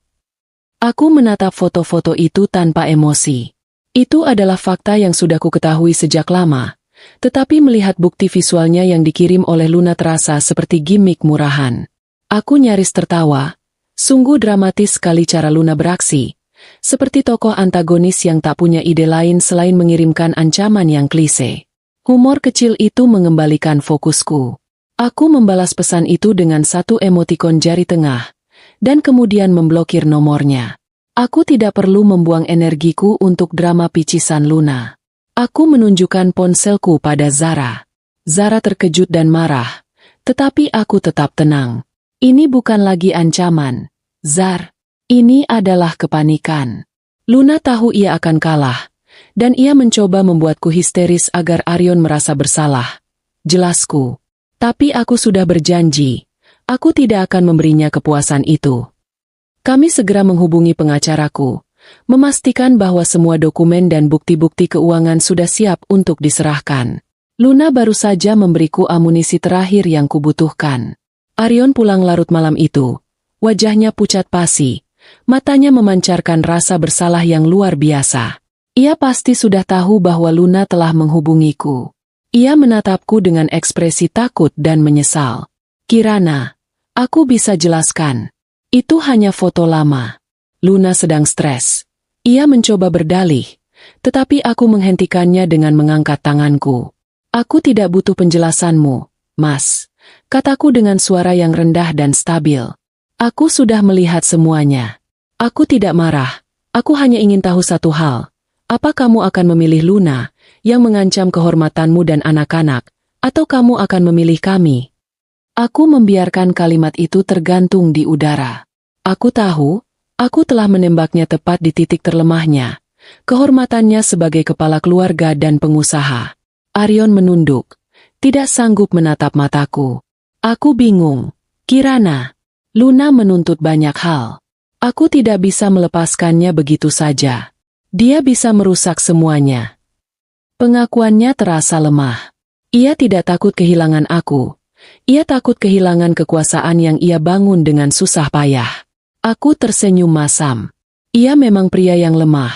Aku menatap foto-foto itu tanpa emosi. Itu adalah fakta yang sudah ku ketahui sejak lama, tetapi melihat bukti visualnya yang dikirim oleh Luna terasa seperti gimmick murahan. Aku nyaris tertawa. Sungguh dramatis sekali cara Luna beraksi, seperti tokoh antagonis yang tak punya ide lain selain mengirimkan ancaman yang klise. Humor kecil itu mengembalikan fokusku. Aku membalas pesan itu dengan satu emotikon jari tengah, dan kemudian memblokir nomornya. Aku tidak perlu membuang energiku untuk drama picisan Luna. Aku menunjukkan ponselku pada Zara. Zara terkejut dan marah, tetapi aku tetap tenang. Ini bukan lagi ancaman, Zar. Ini adalah kepanikan. Luna tahu ia akan kalah, dan ia mencoba membuatku histeris agar Arion merasa bersalah. Jelasku. Tapi aku sudah berjanji, aku tidak akan memberinya kepuasan itu. Kami segera menghubungi pengacaraku, memastikan bahwa semua dokumen dan bukti-bukti keuangan sudah siap untuk diserahkan. Luna baru saja memberiku amunisi terakhir yang kubutuhkan. Arion pulang larut malam itu. Wajahnya pucat pasi, matanya memancarkan rasa bersalah yang luar biasa. Ia pasti sudah tahu bahwa Luna telah menghubungiku. Ia menatapku dengan ekspresi takut dan menyesal. Kirana, aku bisa jelaskan. Itu hanya foto lama. Luna sedang stres. Ia mencoba berdalih, tetapi aku menghentikannya dengan mengangkat tanganku. Aku tidak butuh penjelasanmu, Mas. Kataku dengan suara yang rendah dan stabil. Aku sudah melihat semuanya. Aku tidak marah. Aku hanya ingin tahu satu hal. Apa kamu akan memilih Luna, yang mengancam kehormatanmu dan anak-anak, atau kamu akan memilih kami? Aku membiarkan kalimat itu tergantung di udara. Aku tahu, aku telah menembaknya tepat di titik terlemahnya. Kehormatannya sebagai kepala keluarga dan pengusaha. Arion menunduk, tidak sanggup menatap mataku. Aku bingung. Kirana, Luna menuntut banyak hal. Aku tidak bisa melepaskannya begitu saja. Dia bisa merusak semuanya. Pengakuannya terasa lemah. Ia tidak takut kehilangan aku. Ia takut kehilangan kekuasaan yang ia bangun dengan susah payah. Aku tersenyum masam. Ia memang pria yang lemah,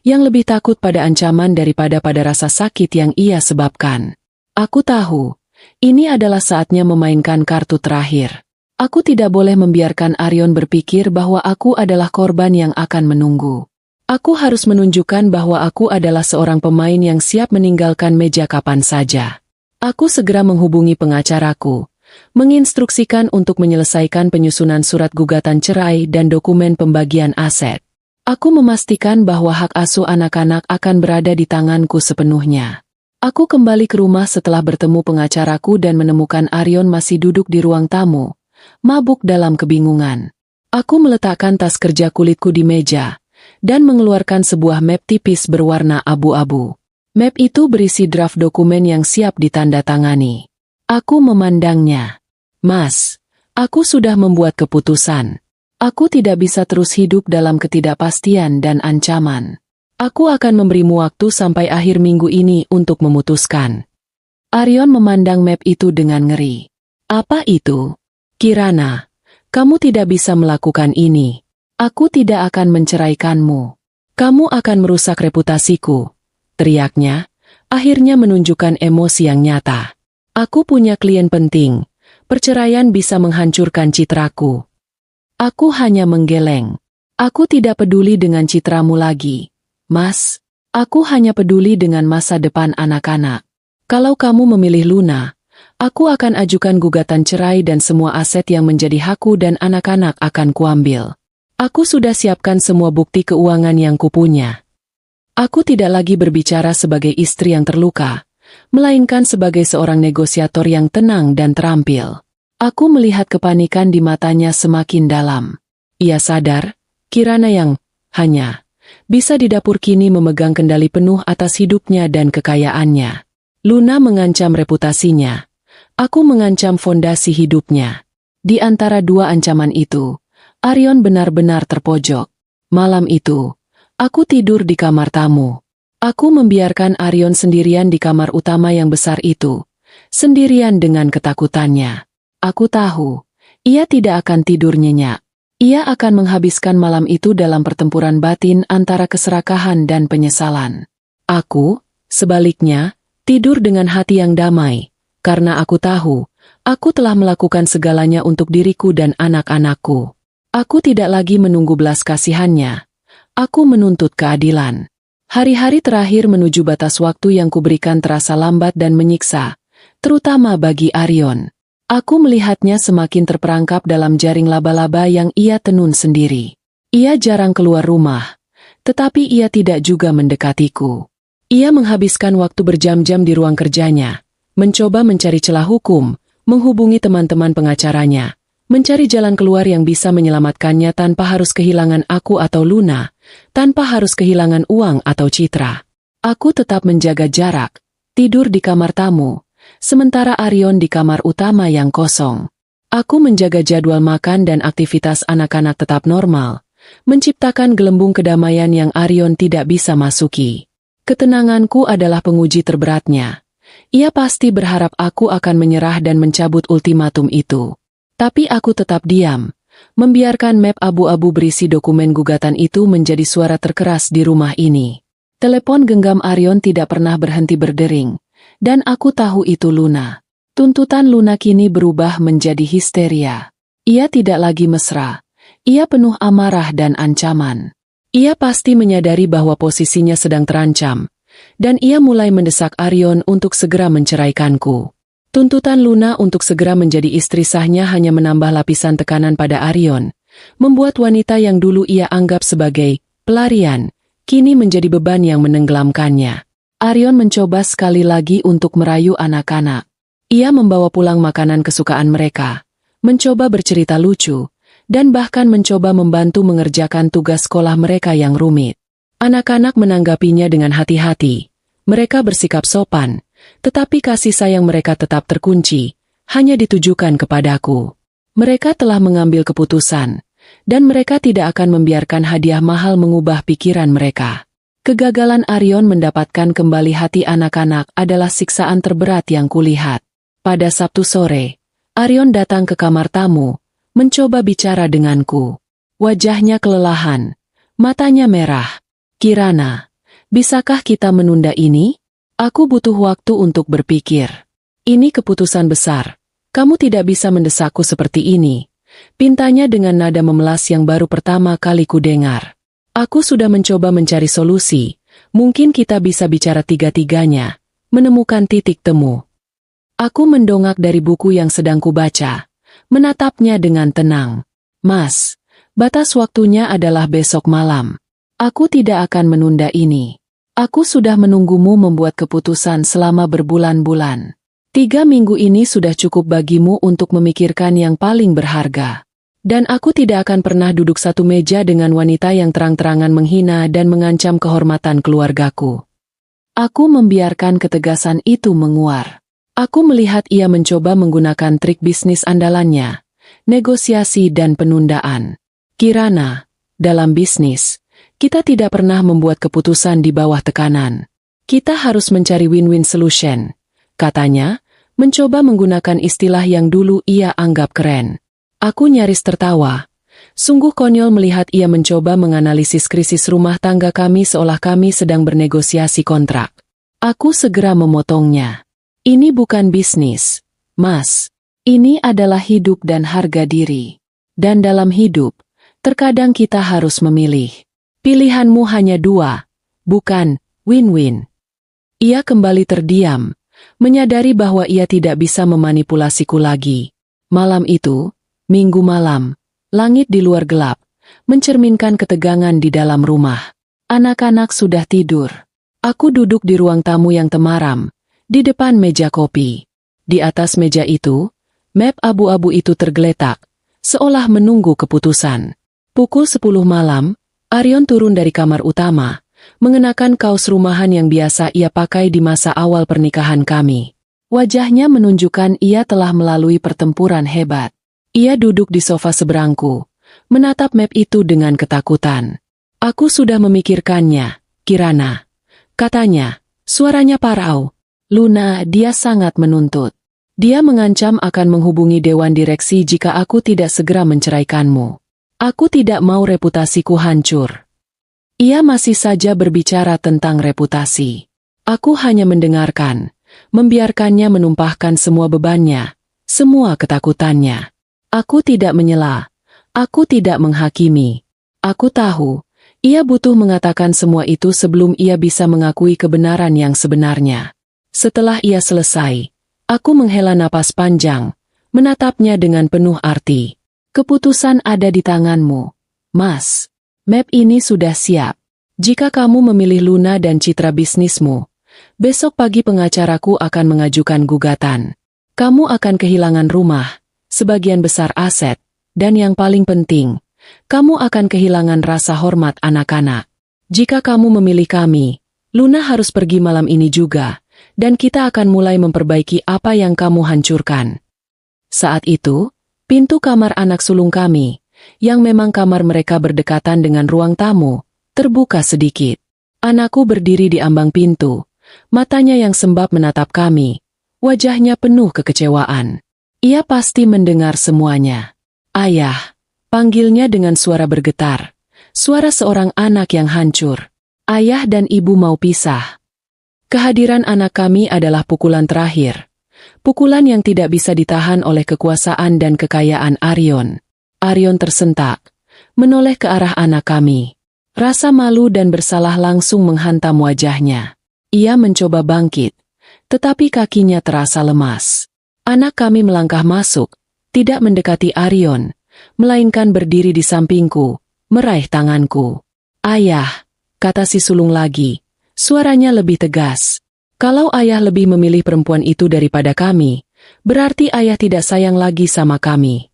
yang lebih takut pada ancaman daripada pada rasa sakit yang ia sebabkan. Aku tahu. Ini adalah saatnya memainkan kartu terakhir. Aku tidak boleh membiarkan Arion berpikir bahwa aku adalah korban yang akan menunggu. Aku harus menunjukkan bahwa aku adalah seorang pemain yang siap meninggalkan meja kapan saja. Aku segera menghubungi pengacaraku, menginstruksikan untuk menyelesaikan penyusunan surat gugatan cerai dan dokumen pembagian aset. Aku memastikan bahwa hak asuh anak-anak akan berada di tanganku sepenuhnya. Aku kembali ke rumah setelah bertemu pengacaraku dan menemukan Arion masih duduk di ruang tamu, mabuk dalam kebingungan. Aku meletakkan tas kerja kulitku di meja, dan mengeluarkan sebuah map tipis berwarna abu-abu. Map itu berisi draft dokumen yang siap ditandatangani. Aku memandangnya. Mas, aku sudah membuat keputusan. Aku tidak bisa terus hidup dalam ketidakpastian dan ancaman. Aku akan memberimu waktu sampai akhir minggu ini untuk memutuskan. Arion memandang map itu dengan ngeri. Apa itu? Kirana, kamu tidak bisa melakukan ini. Aku tidak akan menceraikanmu. Kamu akan merusak reputasiku. Teriaknya, akhirnya menunjukkan emosi yang nyata. Aku punya klien penting. Perceraian bisa menghancurkan citraku. Aku hanya menggeleng. Aku tidak peduli dengan citramu lagi. Mas, aku hanya peduli dengan masa depan anak-anak. Kalau kamu memilih Luna, aku akan ajukan gugatan cerai dan semua aset yang menjadi hakku dan anak-anak akan kuambil. Aku sudah siapkan semua bukti keuangan yang kupunya. Aku tidak lagi berbicara sebagai istri yang terluka, melainkan sebagai seorang negosiator yang tenang dan terampil. Aku melihat kepanikan di matanya semakin dalam. Ia sadar, Kirana yang hanya bisa di dapur kini memegang kendali penuh atas hidupnya dan kekayaannya. Luna mengancam reputasinya. Aku mengancam fondasi hidupnya. Di antara dua ancaman itu, Arion benar-benar terpojok. Malam itu, aku tidur di kamar tamu. Aku membiarkan Arion sendirian di kamar utama yang besar itu, sendirian dengan ketakutannya. Aku tahu, ia tidak akan tidur nyenyak. Ia akan menghabiskan malam itu dalam pertempuran batin antara keserakahan dan penyesalan. Aku, sebaliknya, tidur dengan hati yang damai, karena aku tahu, aku telah melakukan segalanya untuk diriku dan anak-anakku. Aku tidak lagi menunggu belas kasihannya. Aku menuntut keadilan. Hari-hari terakhir menuju batas waktu yang kuberikan terasa lambat dan menyiksa, terutama bagi Arion. Aku melihatnya semakin terperangkap dalam jaring laba-laba yang ia tenun sendiri. Ia jarang keluar rumah, tetapi ia tidak juga mendekatiku. Ia menghabiskan waktu berjam-jam di ruang kerjanya, mencoba mencari celah hukum, menghubungi teman-teman pengacaranya, mencari jalan keluar yang bisa menyelamatkannya tanpa harus kehilangan aku atau Luna, tanpa harus kehilangan uang atau citra. Aku tetap menjaga jarak, tidur di kamar tamu, sementara Arion di kamar utama yang kosong. Aku menjaga jadwal makan dan aktivitas anak-anak tetap normal, menciptakan gelembung kedamaian yang Arion tidak bisa masuki. Ketenanganku adalah penguji terberatnya. Ia pasti berharap aku akan menyerah dan mencabut ultimatum itu. Tapi aku tetap diam, membiarkan map abu-abu berisi dokumen gugatan itu menjadi suara terkeras di rumah ini. Telepon genggam Arion tidak pernah berhenti berdering, dan aku tahu itu Luna. Tuntutan Luna kini berubah menjadi histeria. Ia tidak lagi mesra, ia penuh amarah dan ancaman. Ia pasti menyadari bahwa posisinya sedang terancam, dan ia mulai mendesak Arion untuk segera menceraikanku. Tuntutan Luna untuk segera menjadi istri sahnya hanya menambah lapisan tekanan pada Arion, membuat wanita yang dulu ia anggap sebagai pelarian, kini menjadi beban yang menenggelamkannya. Arion mencoba sekali lagi untuk merayu anak-anak. Ia membawa pulang makanan kesukaan mereka, mencoba bercerita lucu, dan bahkan mencoba membantu mengerjakan tugas sekolah mereka yang rumit. Anak-anak menanggapinya dengan hati-hati. Mereka bersikap sopan, tetapi kasih sayang mereka tetap terkunci, hanya ditujukan kepadaku. Mereka telah mengambil keputusan, dan mereka tidak akan membiarkan hadiah mahal mengubah pikiran mereka. Kegagalan Arion mendapatkan kembali hati anak-anak adalah siksaan terberat yang kulihat. Pada Sabtu sore, Arion datang ke kamar tamu, mencoba bicara denganku. Wajahnya kelelahan, matanya merah. Kirana, bisakah kita menunda ini? Aku butuh waktu untuk berpikir. Ini keputusan besar. Kamu tidak bisa mendesakku seperti ini. Pintanya dengan nada memelas yang baru pertama kali ku dengar. Aku sudah mencoba mencari solusi. Mungkin kita bisa bicara tiga-tiganya, menemukan titik temu. Aku mendongak dari buku yang sedang kubaca, menatapnya dengan tenang. Mas, batas waktunya adalah besok malam. Aku tidak akan menunda ini. Aku sudah menunggumu membuat keputusan selama berbulan-bulan. 3 minggu ini sudah cukup bagimu untuk memikirkan yang paling berharga. Dan aku tidak akan pernah duduk satu meja dengan wanita yang terang-terangan menghina dan mengancam kehormatan keluargaku. Aku membiarkan ketegasan itu menguar. Aku melihat ia mencoba menggunakan trik bisnis andalannya, negosiasi dan penundaan. Kirana, dalam bisnis, kita tidak pernah membuat keputusan di bawah tekanan. Kita harus mencari win-win solution, katanya, mencoba menggunakan istilah yang dulu ia anggap keren. Aku nyaris tertawa. Sungguh konyol melihat ia mencoba menganalisis krisis rumah tangga kami seolah kami sedang bernegosiasi kontrak. Aku segera memotongnya. Ini bukan bisnis, Mas. Ini adalah hidup dan harga diri. Dan dalam hidup, terkadang kita harus memilih. Pilihanmu hanya 2, bukan win-win. Ia kembali terdiam, menyadari bahwa ia tidak bisa memanipulasiku lagi. Malam itu, Minggu malam, langit di luar gelap, mencerminkan ketegangan di dalam rumah. Anak-anak sudah tidur. Aku duduk di ruang tamu yang temaram, di depan meja kopi. Di atas meja itu, map abu-abu itu tergeletak, seolah menunggu keputusan. Pukul 10 malam, Arion turun dari kamar utama, mengenakan kaos rumahan yang biasa ia pakai di masa awal pernikahan kami. Wajahnya menunjukkan ia telah melalui pertempuran hebat. Ia duduk di sofa seberangku, menatap map itu dengan ketakutan. Aku sudah memikirkannya, Kirana. Katanya, suaranya parau. Luna, dia sangat menuntut. Dia mengancam akan menghubungi Dewan Direksi jika aku tidak segera menceraikanmu. Aku tidak mau reputasiku hancur. Ia masih saja berbicara tentang reputasi. Aku hanya mendengarkan, membiarkannya menumpahkan semua bebannya, semua ketakutannya. Aku tidak menyela. Aku tidak menghakimi. Aku tahu, ia butuh mengatakan semua itu sebelum ia bisa mengakui kebenaran yang sebenarnya. Setelah ia selesai, aku menghela napas panjang, menatapnya dengan penuh arti. Keputusan ada di tanganmu, Mas. Map ini sudah siap. Jika kamu memilih Luna dan citra bisnismu, besok pagi pengacaraku akan mengajukan gugatan. Kamu akan kehilangan rumah, sebagian besar aset, dan yang paling penting, kamu akan kehilangan rasa hormat anak-anak. Jika kamu memilih kami, Luna harus pergi malam ini juga, dan kita akan mulai memperbaiki apa yang kamu hancurkan. Saat itu, pintu kamar anak sulung kami, yang memang kamar mereka berdekatan dengan ruang tamu, terbuka sedikit. Anakku berdiri di ambang pintu, matanya yang sembab menatap kami, wajahnya penuh kekecewaan. Ia pasti mendengar semuanya. Ayah, panggilnya dengan suara bergetar. Suara seorang anak yang hancur. Ayah dan ibu mau pisah. Kehadiran anak kami adalah pukulan terakhir. Pukulan yang tidak bisa ditahan oleh kekuasaan dan kekayaan Arion. Arion tersentak, menoleh ke arah anak kami. Rasa malu dan bersalah langsung menghantam wajahnya. Ia mencoba bangkit, tetapi kakinya terasa lemas. Anak kami melangkah masuk, tidak mendekati Arion, melainkan berdiri di sampingku, meraih tanganku. Ayah, kata si sulung lagi, suaranya lebih tegas. Kalau ayah lebih memilih perempuan itu daripada kami, berarti ayah tidak sayang lagi sama kami.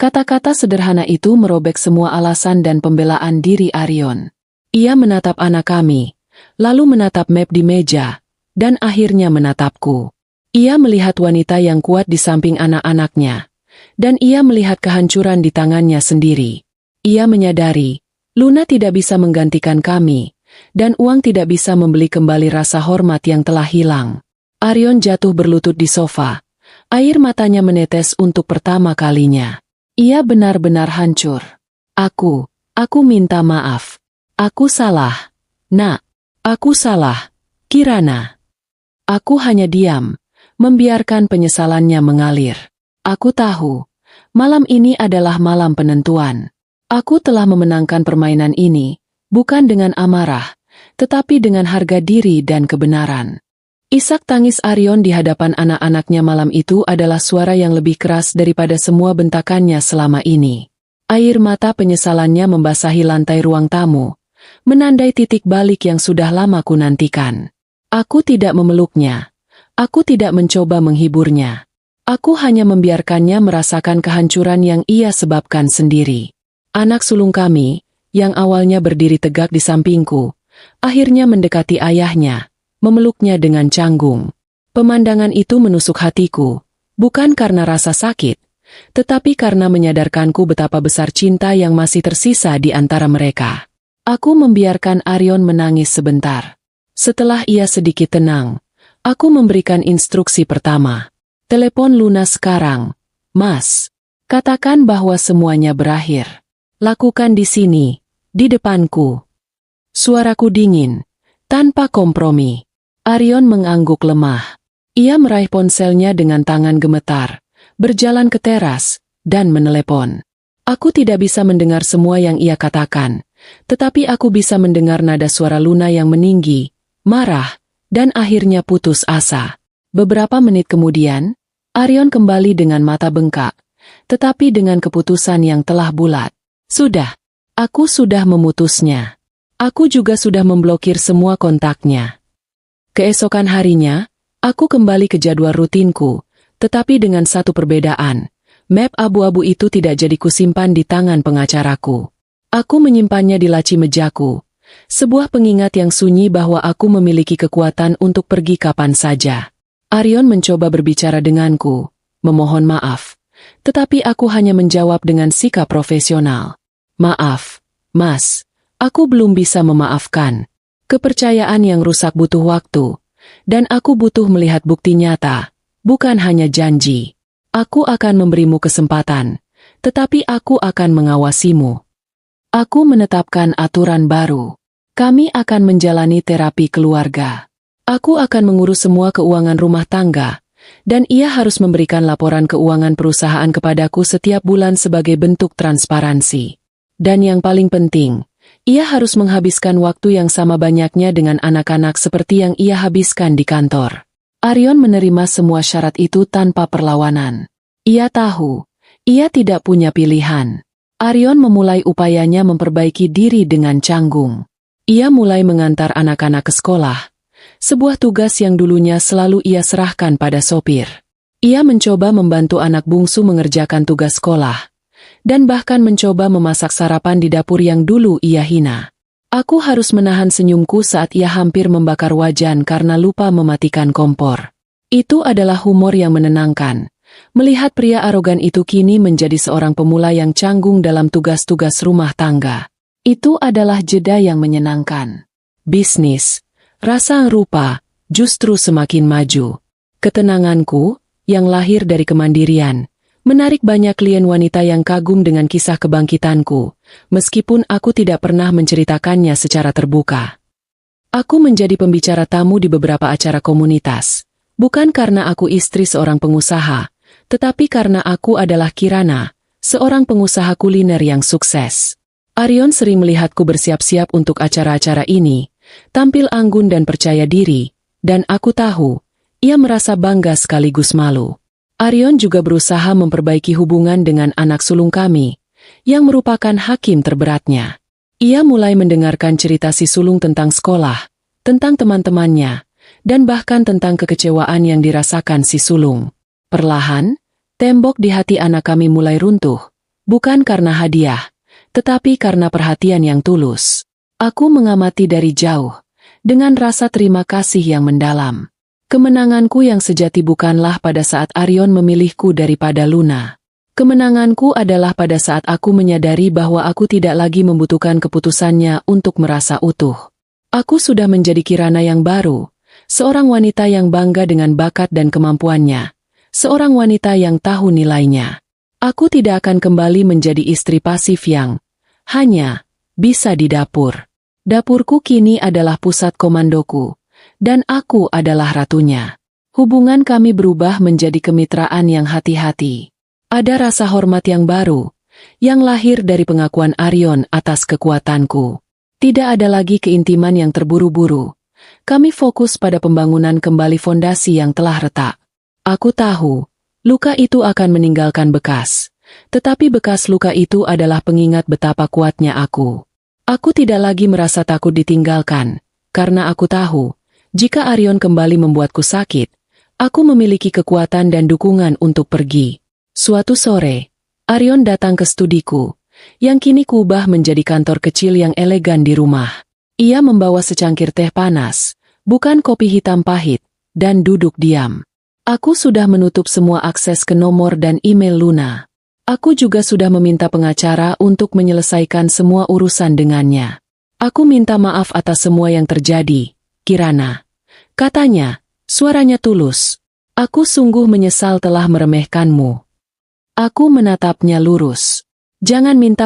Kata-kata sederhana itu merobek semua alasan dan pembelaan diri Arion. Ia menatap anak kami, lalu menatap map di meja, dan akhirnya menatapku. Ia melihat wanita yang kuat di samping anak-anaknya, dan ia melihat kehancuran di tangannya sendiri. Ia menyadari, Luna tidak bisa menggantikan kami, dan uang tidak bisa membeli kembali rasa hormat yang telah hilang. Arion jatuh berlutut di sofa, air matanya menetes untuk pertama kalinya. Ia benar-benar hancur. Aku minta maaf. Aku salah. Nak, aku salah. Kirana. Aku hanya diam, membiarkan penyesalannya mengalir. Aku tahu, malam ini adalah malam penentuan. Aku telah memenangkan permainan ini, bukan dengan amarah, tetapi dengan harga diri dan kebenaran. Isak tangis Arion di hadapan anak-anaknya malam itu adalah suara yang lebih keras daripada semua bentakannya selama ini. Air mata penyesalannya membasahi lantai ruang tamu, menandai titik balik yang sudah lama ku nantikan. Aku tidak memeluknya. Aku tidak mencoba menghiburnya. Aku hanya membiarkannya merasakan kehancuran yang ia sebabkan sendiri. Anak sulung kami, yang awalnya berdiri tegak di sampingku, akhirnya mendekati ayahnya, memeluknya dengan canggung. Pemandangan itu menusuk hatiku, bukan karena rasa sakit, tetapi karena menyadarkanku betapa besar cinta yang masih tersisa di antara mereka. Aku membiarkan Arion menangis sebentar. Setelah ia sedikit tenang, aku memberikan instruksi pertama. Telepon Luna sekarang, Mas. Katakan bahwa semuanya berakhir. Lakukan di sini, di depanku. Suaraku dingin, tanpa kompromi. Arion mengangguk lemah. Ia meraih ponselnya dengan tangan gemetar, berjalan ke teras, dan menelepon. Aku tidak bisa mendengar semua yang ia katakan, tetapi aku bisa mendengar nada suara Luna yang meninggi, marah, dan akhirnya putus asa. Beberapa menit kemudian, Arion kembali dengan mata bengkak, tetapi dengan keputusan yang telah bulat. Sudah, aku sudah memutusnya. Aku juga sudah memblokir semua kontaknya. Keesokan harinya, aku kembali ke jadwal rutinku, tetapi dengan satu perbedaan. Map abu-abu itu tidak jadi kusimpan di tangan pengacaraku. Aku menyimpannya di laci mejaku. Sebuah pengingat yang sunyi bahwa aku memiliki kekuatan untuk pergi kapan saja. Arion mencoba berbicara denganku, memohon maaf. Tetapi aku hanya menjawab dengan sikap profesional. Maaf, Mas. Aku belum bisa memaafkan. Kepercayaan yang rusak butuh waktu. Dan aku butuh melihat bukti nyata, bukan hanya janji. Aku akan memberimu kesempatan, tetapi aku akan mengawasimu. Aku menetapkan aturan baru. Kami akan menjalani terapi keluarga. Aku akan mengurus semua keuangan rumah tangga, dan ia harus memberikan laporan keuangan perusahaan kepadaku setiap bulan sebagai bentuk transparansi. Dan yang paling penting, ia harus menghabiskan waktu yang sama banyaknya dengan anak-anak seperti yang ia habiskan di kantor. Aryon menerima semua syarat itu tanpa perlawanan. Ia tahu, ia tidak punya pilihan. Aryon memulai upayanya memperbaiki diri dengan canggung. Ia mulai mengantar anak-anak ke sekolah, sebuah tugas yang dulunya selalu ia serahkan pada sopir. Ia mencoba membantu anak bungsu mengerjakan tugas sekolah, dan bahkan mencoba memasak sarapan di dapur yang dulu ia hina. Aku harus menahan senyumku saat ia hampir membakar wajan karena lupa mematikan kompor. Itu adalah humor yang menenangkan. Melihat pria arogan itu kini menjadi seorang pemula yang canggung dalam tugas-tugas rumah tangga. Itu adalah jeda yang menyenangkan. Bisnis, rasa rupa, justru semakin maju. Ketenanganku, yang lahir dari kemandirian, menarik banyak klien wanita yang kagum dengan kisah kebangkitanku, meskipun aku tidak pernah menceritakannya secara terbuka. Aku menjadi pembicara tamu di beberapa acara komunitas, bukan karena aku istri seorang pengusaha, tetapi karena aku adalah Kirana, seorang pengusaha kuliner yang sukses. Aryon sering melihatku bersiap-siap untuk acara-acara ini, tampil anggun dan percaya diri, dan aku tahu, ia merasa bangga sekaligus malu. Aryon juga berusaha memperbaiki hubungan dengan anak sulung kami, yang merupakan hakim terberatnya. Ia mulai mendengarkan cerita si sulung tentang sekolah, tentang teman-temannya, dan bahkan tentang kekecewaan yang dirasakan si sulung. Perlahan, tembok di hati anak kami mulai runtuh, bukan karena hadiah, tetapi karena perhatian yang tulus. Aku mengamati dari jauh, dengan rasa terima kasih yang mendalam. Kemenanganku yang sejati bukanlah pada saat Aryon memilihku daripada Luna. Kemenanganku adalah pada saat aku menyadari bahwa aku tidak lagi membutuhkan keputusannya untuk merasa utuh. Aku sudah menjadi Kirana yang baru, seorang wanita yang bangga dengan bakat dan kemampuannya, seorang wanita yang tahu nilainya. Aku tidak akan kembali menjadi istri pasif yang hanya bisa di dapur. Dapurku kini adalah pusat komandoku. Dan aku adalah ratunya. Hubungan kami berubah menjadi kemitraan yang hati-hati. Ada rasa hormat yang baru, yang lahir dari pengakuan Aryon atas kekuatanku. Tidak ada lagi keintiman yang terburu-buru. Kami fokus pada pembangunan kembali fondasi yang telah retak. Aku tahu, luka itu akan meninggalkan bekas. Tetapi bekas luka itu adalah pengingat betapa kuatnya aku. Aku tidak lagi merasa takut ditinggalkan, karena aku tahu, jika Aryon kembali membuatku sakit, aku memiliki kekuatan dan dukungan untuk pergi. Suatu sore, Aryon datang ke studiku, yang kini kuubah menjadi kantor kecil yang elegan di rumah. Ia membawa secangkir teh panas, bukan kopi hitam pahit, dan duduk diam. Aku sudah menutup semua akses ke nomor dan email Luna. Aku juga sudah meminta pengacara untuk menyelesaikan semua urusan dengannya. Aku minta maaf atas semua yang terjadi, Kirana. Katanya, suaranya tulus. Aku sungguh menyesal telah meremehkanmu. Aku menatapnya lurus. Jangan minta